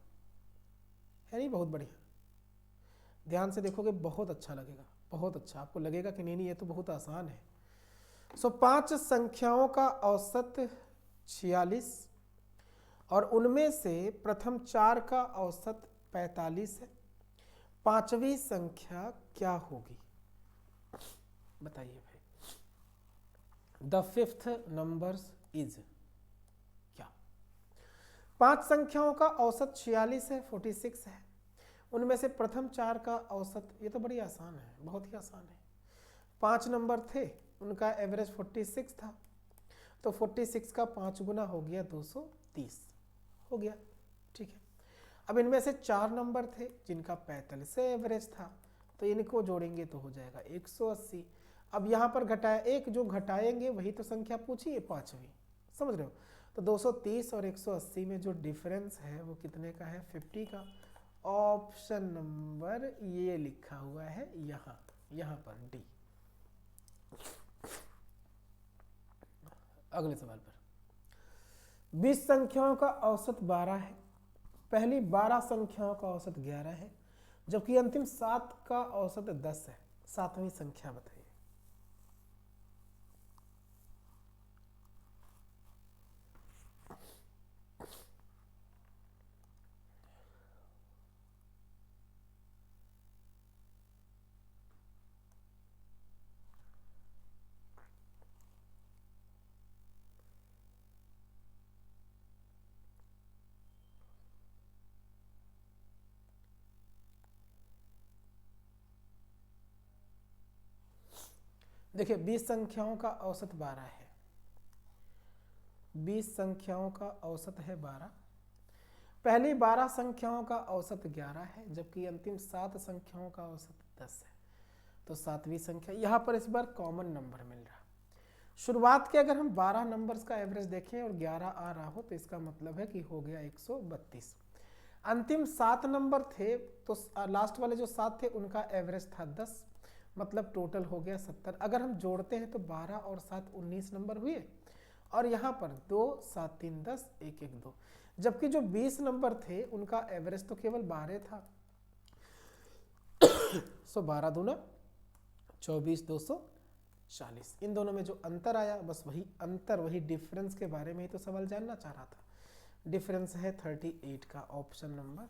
है नहीं? बहुत बढ़िया, ध्यान से देखोगे बहुत अच्छा लगेगा, बहुत अच्छा। आपको लगेगा कि नहीं ये तो बहुत आसान है। सो 5 संख्याओं का औसत 46 और उनमें से प्रथम 4 का औसत 45 है। 5वीं संख्या क्या होगी? बताइए भाई। द फिफ्थ नंबर इज क्या? 5 संख्याओं का औसत 46 है, 46 है। उनमें से प्रथम 4 का औसत, ये तो बड़ी आसान है, बहुत ही आसान है। 5 नंबर थे, उनका एवरेज 46 था, तो 46 का 5 गुना हो गया 230 हो गया। ठीक है, अब इनमें से 4 नंबर थे जिनका 45 से एवरेज था, तो इनको जोड़ेंगे तो हो जाएगा 180। अब यहाँ पर घटाया, एक जो घटाएंगे वही तो संख्या पूछी है 5वीं, समझ रहे हो? तो 230 और 180 में जो डिफरेंस है वो कितने का है? 50 का। ऑप्शन नंबर ये लिखा हुआ है यहाँ पर डी। अगले सवाल पर। 20 संख्याओं का औसत 12 है। पहली 12 संख्याओं का औसत 11 है, जबकि अंतिम 7 का औसत 10 है। 7वीं संख्या बताइए। देखिए 20 संख्याओं का औसत 12 है, 20 संख्याओं का औसत है 12, पहली 12 संख्याओं का औसत 11 है, जबकि अंतिम 7 संख्याओं का औसत 10 है। तो 7वीं संख्या यहाँ पर इस बार कॉमन नंबर मिल रहा। शुरुआत के अगर हम 12 नंबर्स का एवरेज देखें और 11 आ रहा हो तो इसका मतलब है कि हो गया 132। अंतिम 7 नंबर थे तो लास्ट वाले जो 7 थे उनका एवरेज था 10, मतलब टोटल हो गया 70। अगर हम जोड़ते हैं तो 12 और 7 19 नंबर हुए, और यहाँ पर 2 7 3 10 1 1 2, जबकि जो 20 नंबर थे उनका एवरेज तो केवल 12 था। सो 12 दूना 24 240। इन दोनों में जो अंतर आया, बस वही अंतर, वही डिफरेंस के बारे में ही तो सवाल जानना चाह रहा था। डिफरेंस है 38 का, ऑप्शन नंबर बी।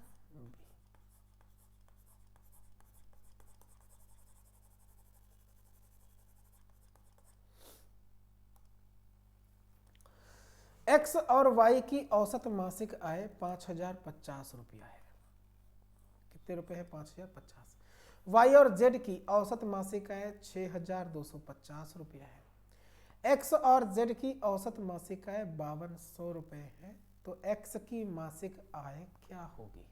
एक्स और वाई की औसत मासिक आय 5050 रुपया है। कितने रुपए है? 5050। वाई और जेड की औसत मासिक आय 6250 रुपया है। एक्स और जेड की औसत मासिक आय 5200 रुपये है। तो एक्स की मासिक आय क्या होगी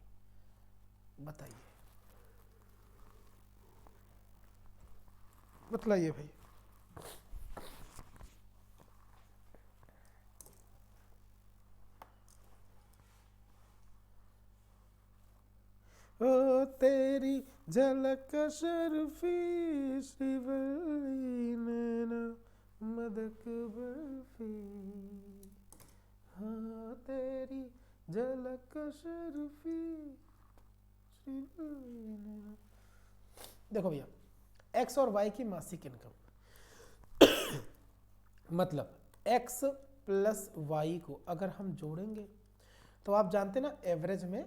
बताइए, बतलाइए भाई। ओ तेरी झलक शर्फी श्रीवल्ली नैना मदक बर्फी, हाँ तेरी झलक शर्फी श्रीवल्ली नैना। देखो भैया, एक्स और वाई की मासिक इनकम मतलब एक्स प्लस वाई को अगर हम जोड़ेंगे तो आप जानते ना एवरेज में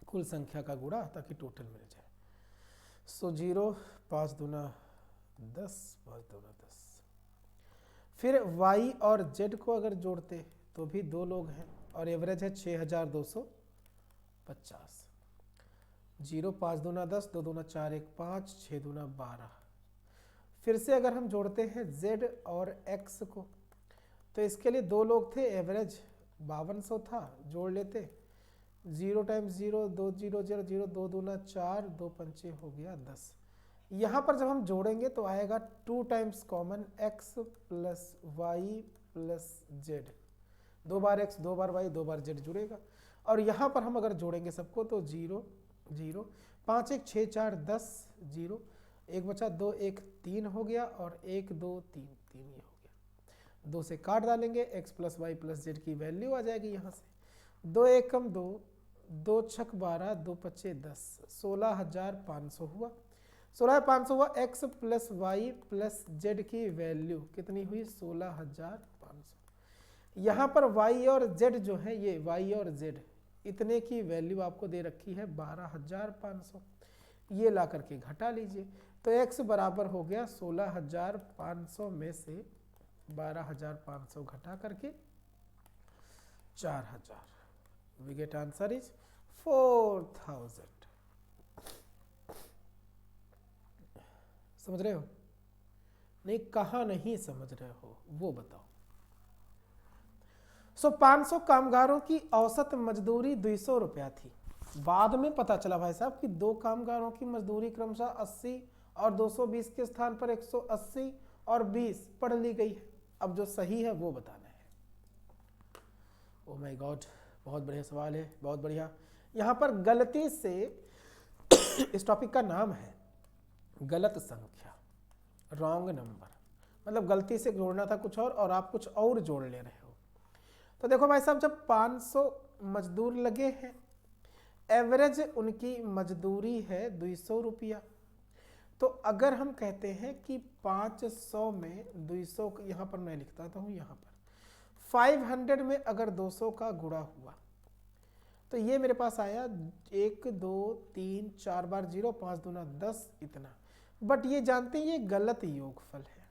कुल संख्या का गुणा ताकि टोटल मिल जाए। सो 0 5 दूना 10 5 दूना 10। फिर y और z को अगर जोड़ते तो भी 2 लोग हैं और एवरेज है 6250। 0 5 दूना 10 2 दूना 4 1 5 6 दूना 12। फिर से अगर हम जोड़ते हैं z और x को तो इसके लिए 2 लोग थे, एवरेज 5200 था, जोड़ लेते 0 टाइम्स 0 2 0 0 0 2 दूना 4 2 पंचे हो गया 10। यहाँ पर जब हम जोड़ेंगे तो आएगा 2 times common x plus Y plus Z, 2 बार x 2 बार y 2 बार z जुड़ेगा। और यहाँ पर हम अगर जोड़ेंगे सबको तो 0 0 5 1 6 4 10 0 1 बचा 2 1 3 हो गया और 1 2 3 3 ये हो गया। 2 से काट डालेंगे x plus Y plus Z की वैल्यू आ जाएगी यहाँ से। 2 1 कम 2 2 छक 12 2 पच्चे 10 16500 हुआ। 16500 हुआ। X plus Y plus Z की वैल्यू कितनी हुई? 16500। यहाँ पर वाई और जेड जो है, ये वाई और जेड इतने की वैल्यू आपको दे रखी है 12500। ये ला करके घटा लीजिए तो एक्स बराबर हो गया 16500 में से 12500 घटा करके 4000। We get answer is 4000। समझ रहे हो? नहीं, कहाँ नहीं समझ रहे हो वो बताओ। 500 कामगारों की औसत मजदूरी 200 रुपया थी। बाद में पता चला भाई साहब कि 2 कामगारों की मजदूरी क्रमशः 80 और 220 के स्थान पर 180 और 20 पढ़ ली गई है। अब जो सही है वो बताना है। ओह माय गॉड, बहुत बढ़िया सवाल है, बहुत बढ़िया। यहाँ पर गलती से इस टॉपिक का नाम है गलत संख्या, रॉन्ग नंबर, मतलब गलती से जोड़ना था कुछ और आप कुछ और जोड़ ले रहे हो। तो देखो भाई साहब, जब 500 मजदूर लगे हैं, एवरेज उनकी मजदूरी है 200 रुपया, तो अगर हम कहते हैं कि 500 में 200, यहाँ पर मैं लिखता हूँ, यहाँ पर 500 में अगर 200 का गुणा हुआ तो ये मेरे पास आया 1 2 3 4 बार 0 5 दूना 10 इतना। बट ये जानते हैं ये गलत योगफल है,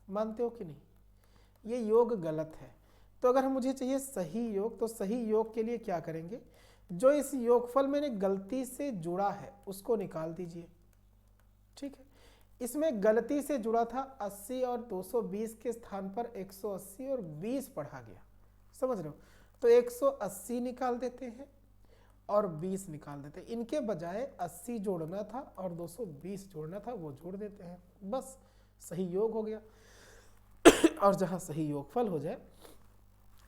मानते हो कि नहीं? ये योग गलत है। तो अगर हम मुझे चाहिए सही योग, तो सही योग के लिए क्या करेंगे? जो इस योगफल मैंने गलती से जुड़ा है उसको निकाल दीजिए, ठीक है। इसमें गलती से जुड़ा था 80 और 220 के स्थान पर 180 और 20 पढ़ा गया, समझ रहे हो। तो 180 निकाल देते हैं और 20 निकाल देते हैं। इनके बजाय 80 जोड़ना था और 220 जोड़ना था, वो जोड़ देते हैं, बस सही योग हो गया। और जहाँ सही योगफल हो जाए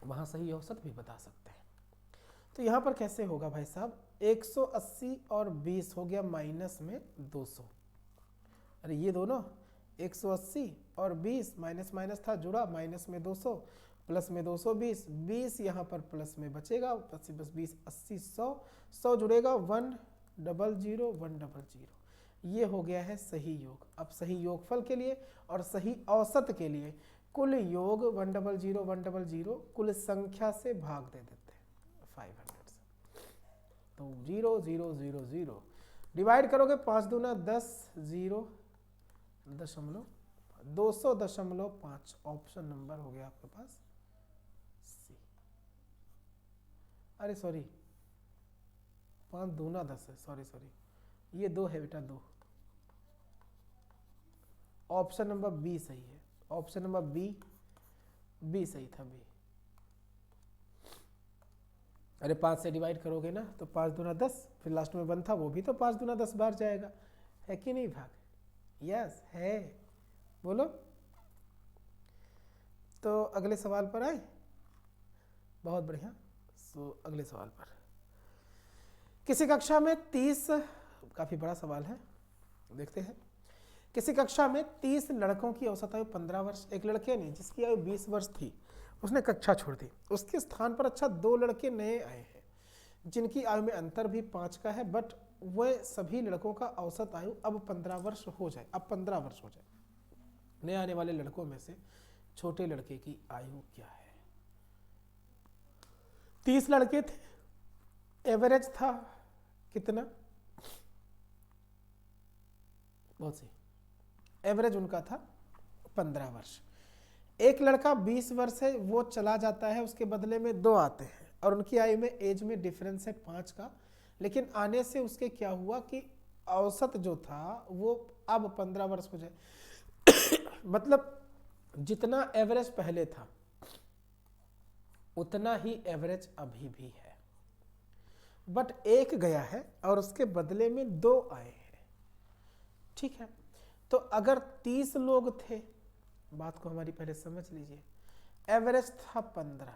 वहाँ सही औसत भी बता सकते हैं। तो यहाँ पर कैसे होगा भाई साहब, 180 और 20 हो गया माइनस में 200। अरे ये दोनों 180 और 20 माइनस माइनस था जुड़ा, माइनस में 200 प्लस में 220, 20 यहाँ पर प्लस में बचेगा, प्लस 20 80 100, 100 जुड़ेगा 100 100। ये हो गया है सही योग। अब सही योगफल के लिए और सही औसत के लिए कुल योग 100 100 कुल संख्या से भाग दे देते हैं 500 से। तो 0 0 0 0 डिवाइड करोगे 5 दूना 10 0 दशमलव 200.5। ऑप्शन नंबर हो गया आपके पास सी। अरे सॉरी 5 दूना 10 है, सॉरी ये 2 है बेटा, 2। ऑप्शन नंबर बी सही है, ऑप्शन नंबर बी सही था, बी। अरे 5 से डिवाइड करोगे ना तो 5 दूना 10, फिर लास्ट में 1 था, वो भी तो 5 दूना 10 बार जाएगा, है कि नहीं भाग? यस है, बोलो। तो अगले सवाल पर आए, बहुत बढ़िया। सो अगले सवाल पर, किसी कक्षा में 30, काफी बड़ा सवाल है, देखते हैं। किसी कक्षा में 30 लड़कों की औसत आयु 15 वर्ष, एक लड़के ने जिसकी आयु 20 वर्ष थी उसने कक्षा छोड़ दी। उसके स्थान पर 2 लड़के नए आए हैं जिनकी आयु में अंतर भी 5 का है, बट वह सभी लड़कों का औसत आयु अब 15 वर्ष हो जाए, अब 15 वर्ष हो जाए। नए आने वाले लड़कों में से छोटे लड़के की आयु क्या है? 30 लड़के थे, एवरेज था कितना? बहुत सही, एवरेज उनका था 15 वर्ष। एक लड़का 20 वर्ष है, वो चला जाता है, उसके बदले में 2 आते हैं और उनकी आयु में एज में डिफरेंस है 5 का, लेकिन आने से उसके क्या हुआ कि औसत जो था वो अब 15 वर्ष हो जाए। मतलब जितना एवरेज पहले था उतना ही एवरेज अभी भी है, बट एक गया है और उसके बदले में 2 आए हैं, ठीक है। तो अगर 30 लोग थे, बात को हमारी पहले समझ लीजिए, एवरेज था 15,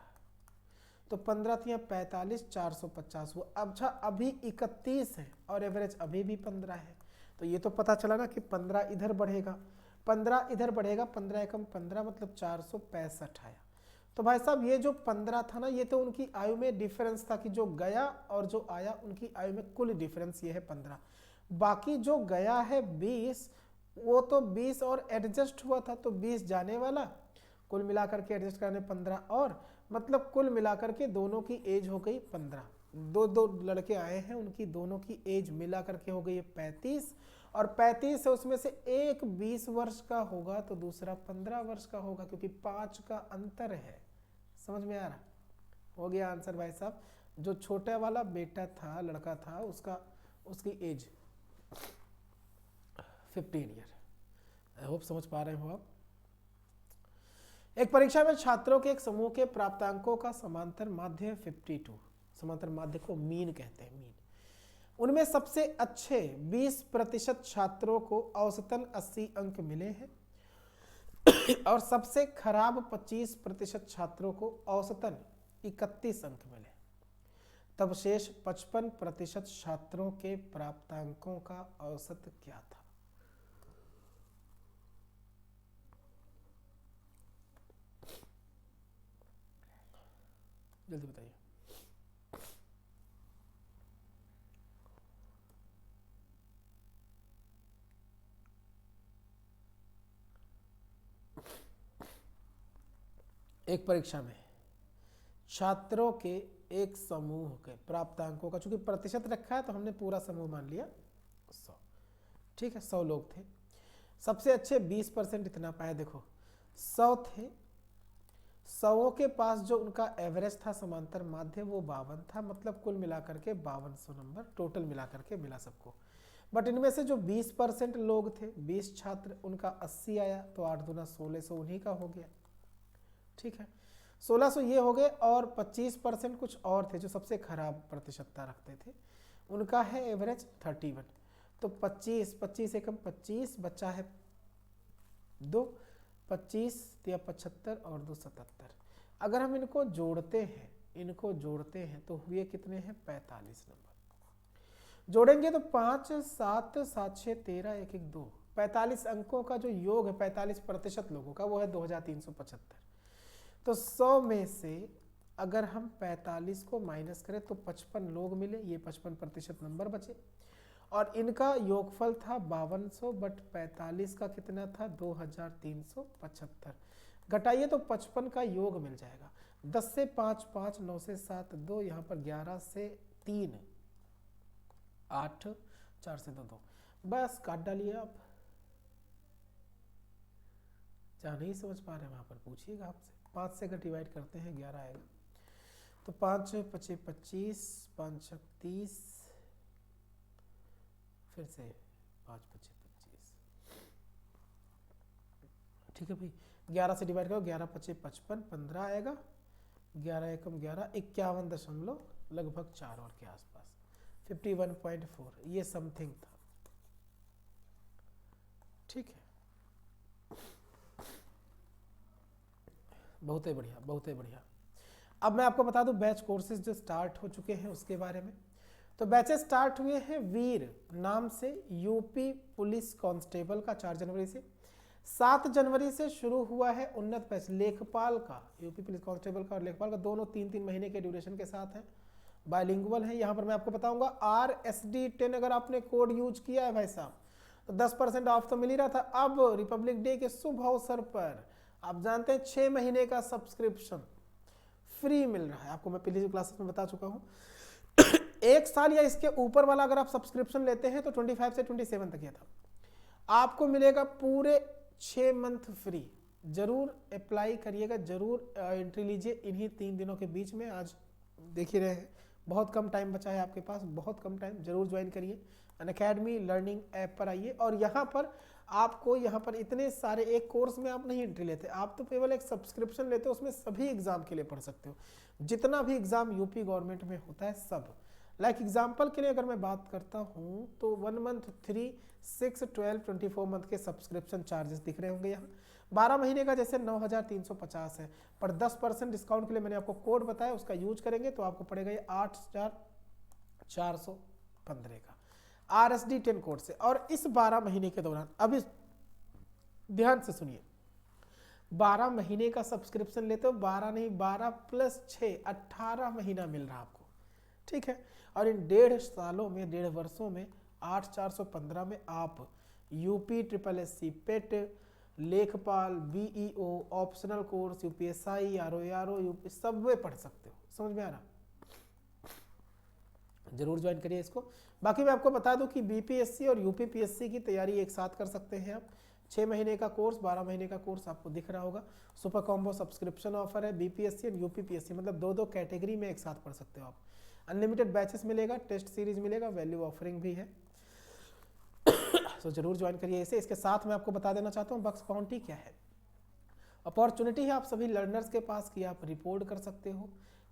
तो 15 थी 45, 450 हुआ। अच्छा अभी 31 है और एवरेज अभी भी 15 है, तो ये तो पता चला ना कि 15 इधर बढ़ेगा, 15 इधर बढ़ेगा, 15 एकम 15 मतलब 465 आया। तो भाई साहब ये जो 15 था ना, ये तो उनकी आयु में डिफरेंस था कि जो गया और जो आया, उनकी आयु में कुल डिफरेंस ये है 15। बाकी जो गया है 20, वो तो 20 और एडजस्ट हुआ था, तो 20 जाने वाला, कुल मिलाकर के एडजस्ट करने 15 और, मतलब कुल मिलाकर के दोनों की एज हो गई 15। 2 लड़के आए हैं, उनकी दोनों की एज मिलाकर के हो गई 35, और 35 है उसमें से एक 20 वर्ष का होगा तो दूसरा 15 वर्ष का होगा, क्योंकि 5 का अंतर है। समझ में आ रहा? हो गया आंसर भाई साहब। जो छोटा वाला बेटा था, लड़का था, उसकी एज 15 ईयर। आई होप समझ पा रहे हो आप। एक परीक्षा में छात्रों के एक समूह के प्राप्तांकों का समांतर माध्य 52, समांतर माध्य को मीन कहते हैं, मीन। उनमें सबसे अच्छे 20% छात्रों को औसतन 80 अंक मिले हैं और सबसे खराब 25% छात्रों को औसतन 31 अंक मिले। तब शेष 55% छात्रों के प्राप्तांकों का औसत क्या था? जल्दी बताइए। एक परीक्षा में छात्रों के एक समूह के प्राप्तांकों का, चूंकि प्रतिशत रखा है तो हमने पूरा समूह मान लिया 100, ठीक है। 100 लोग थे, सबसे अच्छे 20% इतना पाए। देखो 100 थे, 100 के पास जो उनका एवरेज था समांतर माध्य वो 52 था, मतलब कुल मिलाकर के 5200 नंबर टोटल मिलाकर के मिला सबको। बट इनमें से जो 20% लोग थे, 20 छात्र, उनका 80 आया, तो 8 दूना 1600 उन्हीं का हो गया। ठीक है, 1600 ये हो गए, और 25% कुछ और थे जो सबसे खराब प्रतिशतता रखते थे, उनका है एवरेज 31। तो 25 एकम 25 बच्चा है 2, 25 या 75 और 2 77। अगर हम इनको जोड़ते हैं तो हुए कितने हैं 45 नंबर। जोड़ेंगे तो 5 7 7 6 13 1 1 2, 45 अंकों का जो योग है 45% लोगों का, वो है 2375। तो 100 में से अगर हम 45 को माइनस करें तो 55 लोग मिले, ये 55% नंबर बचे, और इनका योगफल था 5200, बट 45 का कितना था 2375। घटाइए तो 55 का योग मिल जाएगा। 10 से 5 5, 9 से 7 2, यहाँ पर 11 से 3 8, 4 से 2 2, बस काट डालिए आप। जहाँ नहीं समझ पा रहे वहाँ पर पूछिएगा आपसे। 5 से अगर डिवाइड करते हैं 11 आएगा, तो 5 5 25, 5 30, फिर से 5 5 25, ठीक है भाई। 11 से डिवाइड करो, 11 5 55, 15 आएगा, 11 एकम 11, 51 दशमलव लगभग 4 और के आसपास, 51.4, ये समथिंग था। ठीक है, बहुत ही बढ़िया, बहुत ही बढ़िया। अब मैं आपको बता दूं बैच कोर्सेज जो स्टार्ट हो चुके हैं उसके बारे में। तो बैचेस स्टार्ट हुए हैं वीर नाम से, यूपी पुलिस कांस्टेबल का 4 जनवरी से। 7 जनवरी से शुरू हुआ है उन्नत बैच लेखपाल का, यूपी पुलिस कांस्टेबल का और लेखपाल का, दोनों 3-3 महीने के ड्यूरेशन के साथ है, बायलिंगुअल है। यहाँ पर मैं आपको बताऊंगा RSD10 अगर आपने कोड यूज किया है भाई साहब तो 10% ऑफ तो मिल ही रहा था। अब रिपब्लिक डे के शुभ अवसर पर आप जानते हैं 6 महीने का सब्सक्रिप्शन फ्री मिल रहा है आपको, मैं पिछली क्लासेस में बता चुका हूँ। 1 साल या इसके ऊपर वाला अगर आप सब्सक्रिप्शन लेते हैं तो 25 से 27 तक ये था, आपको मिलेगा पूरे 6 मंथ फ्री। जरूर अप्लाई करिएगा, जरूर एंट्री लीजिए इन्हीं 3 दिनों के बीच में। आज देख ही रहे हैं बहुत कम टाइम बचा है आपके पास, बहुत कम टाइम, जरूर ज्वाइन करिए। अनअकैडमी लर्निंग ऐप पर आइए, और यहाँ पर आपको यहाँ पर इतने सारे, एक कोर्स में आप नहीं एंट्री लेते, आप तो केवल एक सब्सक्रिप्शन लेते हो, उसमें सभी एग्जाम के लिए पढ़ सकते हो, जितना भी एग्जाम यूपी गवर्नमेंट में होता है सब। लाइक एग्जाम्पल के लिए अगर मैं बात करता हूँ तो 1 मंथ 3 6 12 24 मंथ के सब्सक्रिप्शन चार्जेस दिख रहे होंगे यहाँ। 12 महीने का जैसे 9350 है, पर 10% डिस्काउंट के लिए मैंने आपको कोड बताया, उसका यूज करेंगे तो आपको पड़ेगा ये 8415 का RSD10 कोड से। और इस 12 महीने के दौरान, अभी ध्यान से सुनिए, 12 महीने का सब्सक्रिप्शन लेते हो, 12 नहीं 12 + 6 18 महीना मिल रहा आपको, ठीक है। और इन 1.5 सालों में, 1.5 वर्षों में 8415 में आप यूपी SSC पेट, लेखपाल, BEO, optional course, UPSI, RO UP सब में पढ़ सकते हो। समझ में आ रहा? जरूर ज्वाइन करिए इसको। बाकी मैं आपको बता दूं कि BPSC और UPPSC की तैयारी एक साथ कर सकते हैं आप। 6 महीने का कोर्स, 12 महीने का कोर्स आपको दिख रहा होगा। सुपर कॉम्बो सब्सक्रिप्शन ऑफर है, BPSC और UPPSC, मतलब 2-2 कैटेगरी में एक साथ पढ़ सकते हो आप। अनलिमिटेड बैचेस मिलेगा, टेस्ट सीरीज मिलेगा, वैल्यू ऑफरिंग भी है। तो जरूर ज्वाइन करिए इसे। इसके साथ मैं आपको बता देना चाहता हूँ बक्स बाउंटी क्या है। अपॉर्चुनिटी है आप सभी लर्नर्स के पास कि आप रिपोर्ट कर सकते हो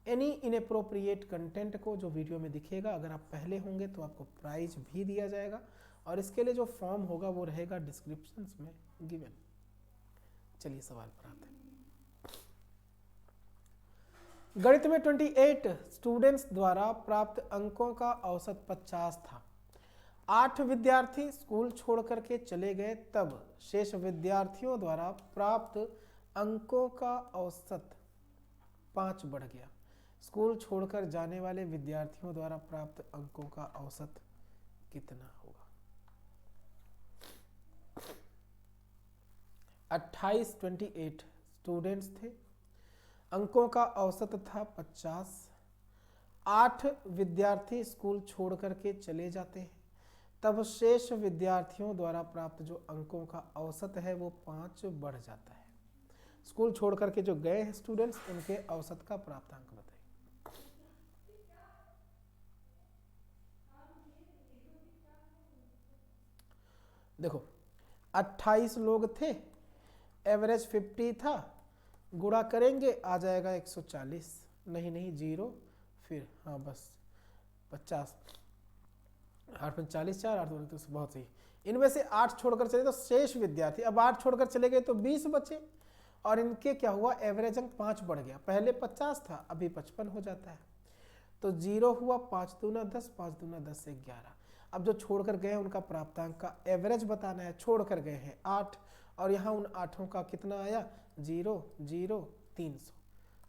एनी इनअप्रोप्रिएट कंटेंट को जो वीडियो में दिखेगा। अगर आप पहले होंगे तो आपको प्राइज भी दिया जाएगा, और इसके लिए जो फॉर्म होगा वो रहेगा डिस्क्रिप्शन में गिवन। चलिए सवाल पर आते हैं। गणित में 28 स्टूडेंट्स द्वारा प्राप्त अंकों का औसत 50 था। 8 विद्यार्थी स्कूल छोड़ करके चले गए, तब शेष विद्यार्थियों द्वारा प्राप्त अंकों का औसत 5 बढ़ गया। स्कूल छोड़कर जाने वाले विद्यार्थियों द्वारा प्राप्त अंकों का औसत कितना होगा? 28 स्टूडेंट्स थे, अंकों का औसत था 50। 8 विद्यार्थी स्कूल छोड़ करके चले जाते हैं, तब शेष विद्यार्थियों द्वारा प्राप्त जो अंकों का औसत है वो 5 बढ़ जाता है। स्कूल छोड़ करके जो गए हैं स्टूडेंट्स, उनके औसत का प्राप्तांक बताइए। देखो 28 लोग थे, एवरेज 50 था, गुणा करेंगे आ जाएगा 140, नहीं जीरो, फिर हाँ बस 50, 8 में 40, 4 8 तो बहुत सही। इनमें से 8 छोड़कर चले तो शेष विद्यार्थी, अब 8 छोड़कर चले गए तो 20 बचे, और इनके क्या हुआ, एवरेज अंक 5 बढ़ गया, पहले 50 था अभी 55 हो जाता है, तो 0 हुआ, 5 दूना 10, 5 दूना 10 से 11। अब जो छोड़कर गए उनका प्राप्तांक का एवरेज बताना है, छोड़कर गए हैं 8, और यहाँ उन 8 का कितना आया, 0 0 300,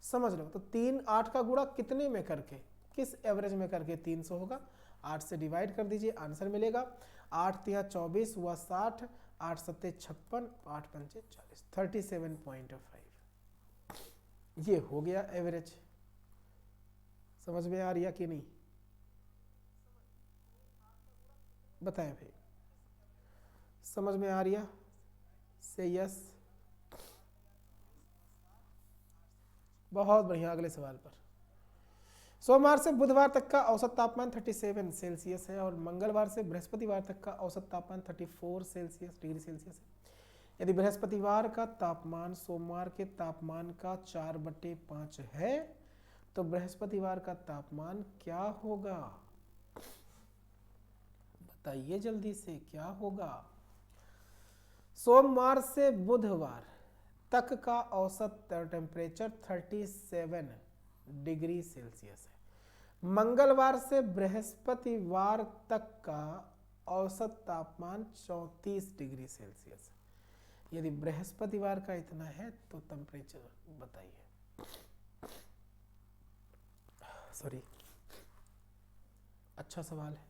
समझ लो। तो 3 8 का गुणा कितने में करके, किस एवरेज में करके 300 होगा, 8 से डिवाइड कर दीजिए, आंसर मिलेगा 8 तिया 24 हुआ 60, 8 सत्ते 56, 8 पंचे 40, 37.5। ये हो गया एवरेज। समझ में आ रही है कि नहीं, बताएं भाई, समझ में आ रही है, से यस। बहुत बढ़िया, अगले सवाल पर। सोमवार से बुधवार तक का औसत तापमान 37 सेल्सियस है, और मंगलवार से बृहस्पतिवार तक का औसत तापमान 34 सेल्सियस डिग्री सेल्सियस है। यदि बृहस्पतिवार का तापमान सोमवार के तापमान का 4/5 है, तो बृहस्पतिवार का तापमान क्या होगा, बताइए जल्दी से, क्या होगा। सोमवार से बुधवार तक का औसत टेम्परेचर 37 डिग्री सेल्सियस है। मंगलवार से बृहस्पतिवार तक का औसत तापमान 34 डिग्री सेल्सियस है। यदि बृहस्पतिवार का इतना है तो टेम्परेचर बताइए, सॉरी, अच्छा सवाल है,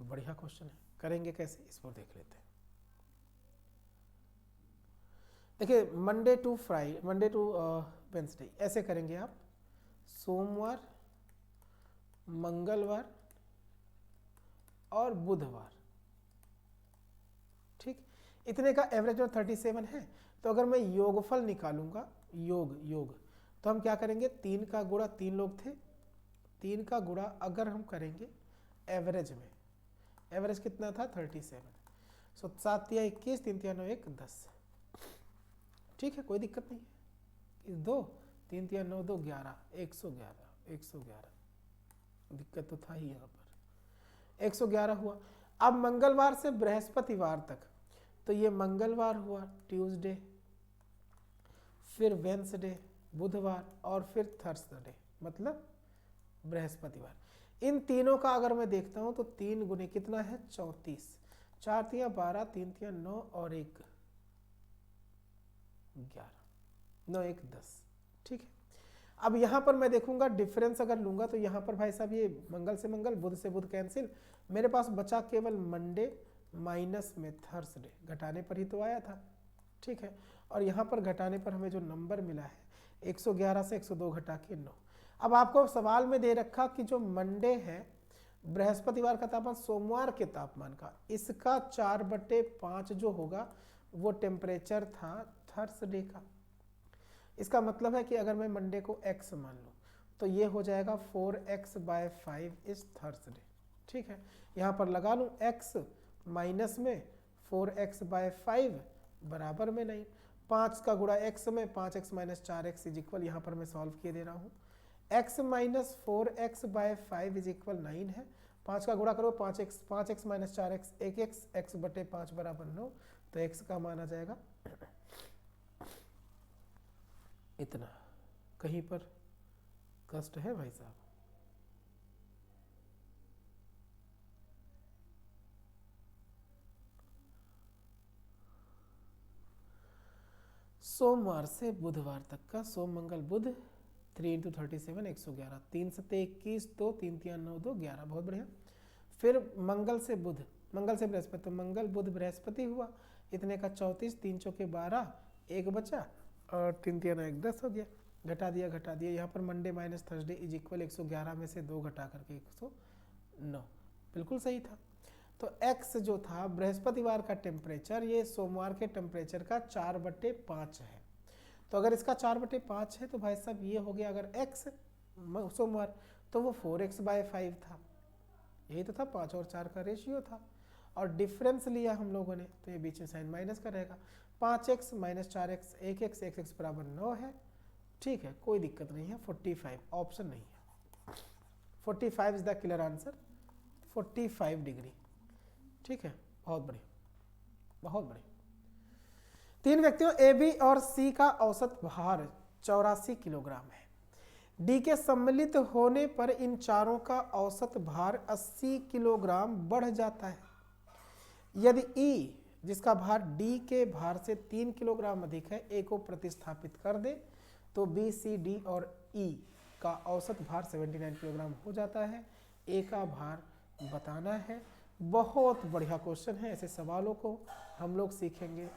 बढ़िया क्वेश्चन है, करेंगे कैसे इस पर देख लेते हैं। देखिए मंडे टू वेंसडे ऐसे करेंगे आप, सोमवार, मंगलवार और बुधवार, ठीक, इतने का एवरेज और 37 है। तो अगर मैं योगफल निकालूंगा, योग तो हम क्या करेंगे, 3 का गुणा, 3 लोग थे, 3 का गुणा अगर हम करेंगे एवरेज में, एवरेज कितना था 37, सो 7 तिया 21, 3 तिया 9 1 10, ठीक है, कोई दिक्कत नहीं है। 2 3 तिया 9 2 11, 111, दिक्कत तो था ही यहाँ पर, 111 हुआ। अब मंगलवार से बृहस्पतिवार तक, तो ये मंगलवार हुआ, ट्यूसडे, फिर वेंसडे बुधवार, और फिर थर्सडे मतलब बृहस्पतिवार। इन तीनों का अगर मैं देखता हूं तो 3 गुने कितना है 34, 4 तिया 12, 3 तिया 9 और 1 11, 9 1 10, ठीक है। अब यहां पर मैं देखूंगा डिफरेंस अगर लूंगा तो यहां पर भाई साहब ये मंगल से मंगल, बुध से बुध कैंसिल, मेरे पास बचा केवल मंडे माइनस में थर्सडे, घटाने पर ही तो आया था, ठीक है। और यहाँ पर घटाने पर हमें जो नंबर मिला है 111 से 102 घटा के 9। अब आपको सवाल में दे रखा कि जो मंडे है बृहस्पतिवार का तापमान सोमवार के तापमान का, इसका 4/5 जो होगा वो टेम्परेचर था थर्सडे का। इसका मतलब है कि अगर मैं मंडे को x मान लूँ तो ये हो जाएगा 4x/5 इज थर्सडे, ठीक है। यहाँ पर लगा लूँ x माइनस में 4x/5 बराबर में 9, 5 का गुणा x में 5x minus 4x is equal, यहाँ पर मैं सॉल्व किए दे रहा हूँ, x minus 4x/5 is equal 9 है, 5 का गुणा करो 5x minus 4x 1x, x/5 बराबर 9, तो x का मान आ जाएगा इतना। कहीं पर कष्ट है भाई साहब, सोमवार से बुधवार तक का, सोम मंगल बुध 3 × 37 111, 3 सत्ते 21, 2 3 तिया 9 2 11, बहुत बढ़िया। फिर मंगल से बुध, मंगल से बृहस्पति, तो मंगल बुध बृहस्पति हुआ, इतने का 34, 3 चौके 12, 1 बचा, और 3 तिया 9 1 10 हो गया, घटा दिया। यहाँ पर Monday minus Thursday is equal 111 में से 2 घटा करके 109, बिल्कुल सही था। तो x जो था बृहस्पतिवार का टेम्परेचर, ये सोमवार के टेम्परेचर का 4/5 है। तो अगर इसका 4/5 है तो भाई साहब ये हो गया, अगर x सोमवार तो वो 4x/5 था, यही तो था, 5 और 4 का रेशियो था। और डिफरेंस लिया हम लोगों ने, तो ये बीच में साइन माइनस का रहेगा। 5x minus 4x 1x 1x बराबर 9 है। ठीक है, कोई दिक्कत नहीं है। 45 ऑप्शन नहीं है, 45 is the clear answer, 45 degree. ठीक है, बहुत बढ़िया, बहुत बढ़िया। 3 व्यक्तियों ए बी और सी का औसत भार 84 किलोग्राम है। डी के सम्मिलित होने पर इन चारों का औसत भार 80 किलोग्राम बढ़ जाता है। यदि ई जिसका भार डी के भार से 3 किलोग्राम अधिक है, ए को प्रतिस्थापित कर दे तो बी सी डी और ई का औसत भार 79 किलोग्राम हो जाता है। ए का भार बताना है। बहुत बढ़िया क्वेश्चन है। ऐसे सवालों को हम लोग सीखेंगे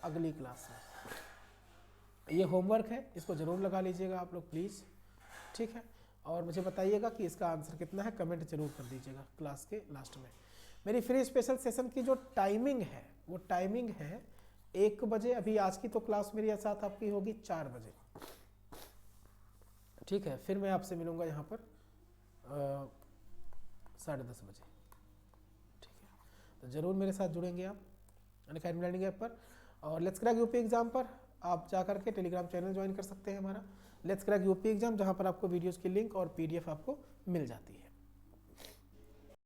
अगली क्लास में। ये होमवर्क है, इसको जरूर लगा लीजिएगा आप लोग प्लीज़। ठीक है, और मुझे बताइएगा कि इसका आंसर कितना है, कमेंट जरूर कर दीजिएगा क्लास के लास्ट में। मेरी फ्री स्पेशल सेशन की जो टाइमिंग है वो टाइमिंग है 1 बजे। अभी आज की तो क्लास मेरे साथ आपकी होगी 4 बजे। ठीक है, फिर मैं आपसे मिलूंगा यहाँ पर 10:30 बजे। ठीक है, तो ज़रूर मेरे साथ जुड़ेंगे आप अनअकैडमी लर्निंग ऐप पर। और लेट्स क्रैक यूपी एग्जाम पर आप जा करके टेलीग्राम चैनल ज्वाइन कर सकते हैं हमारा लेट्स क्रैक यूपी एग्जाम, जहाँ पर आपको वीडियोज़ की लिंक और PDF आपको मिल जाती है।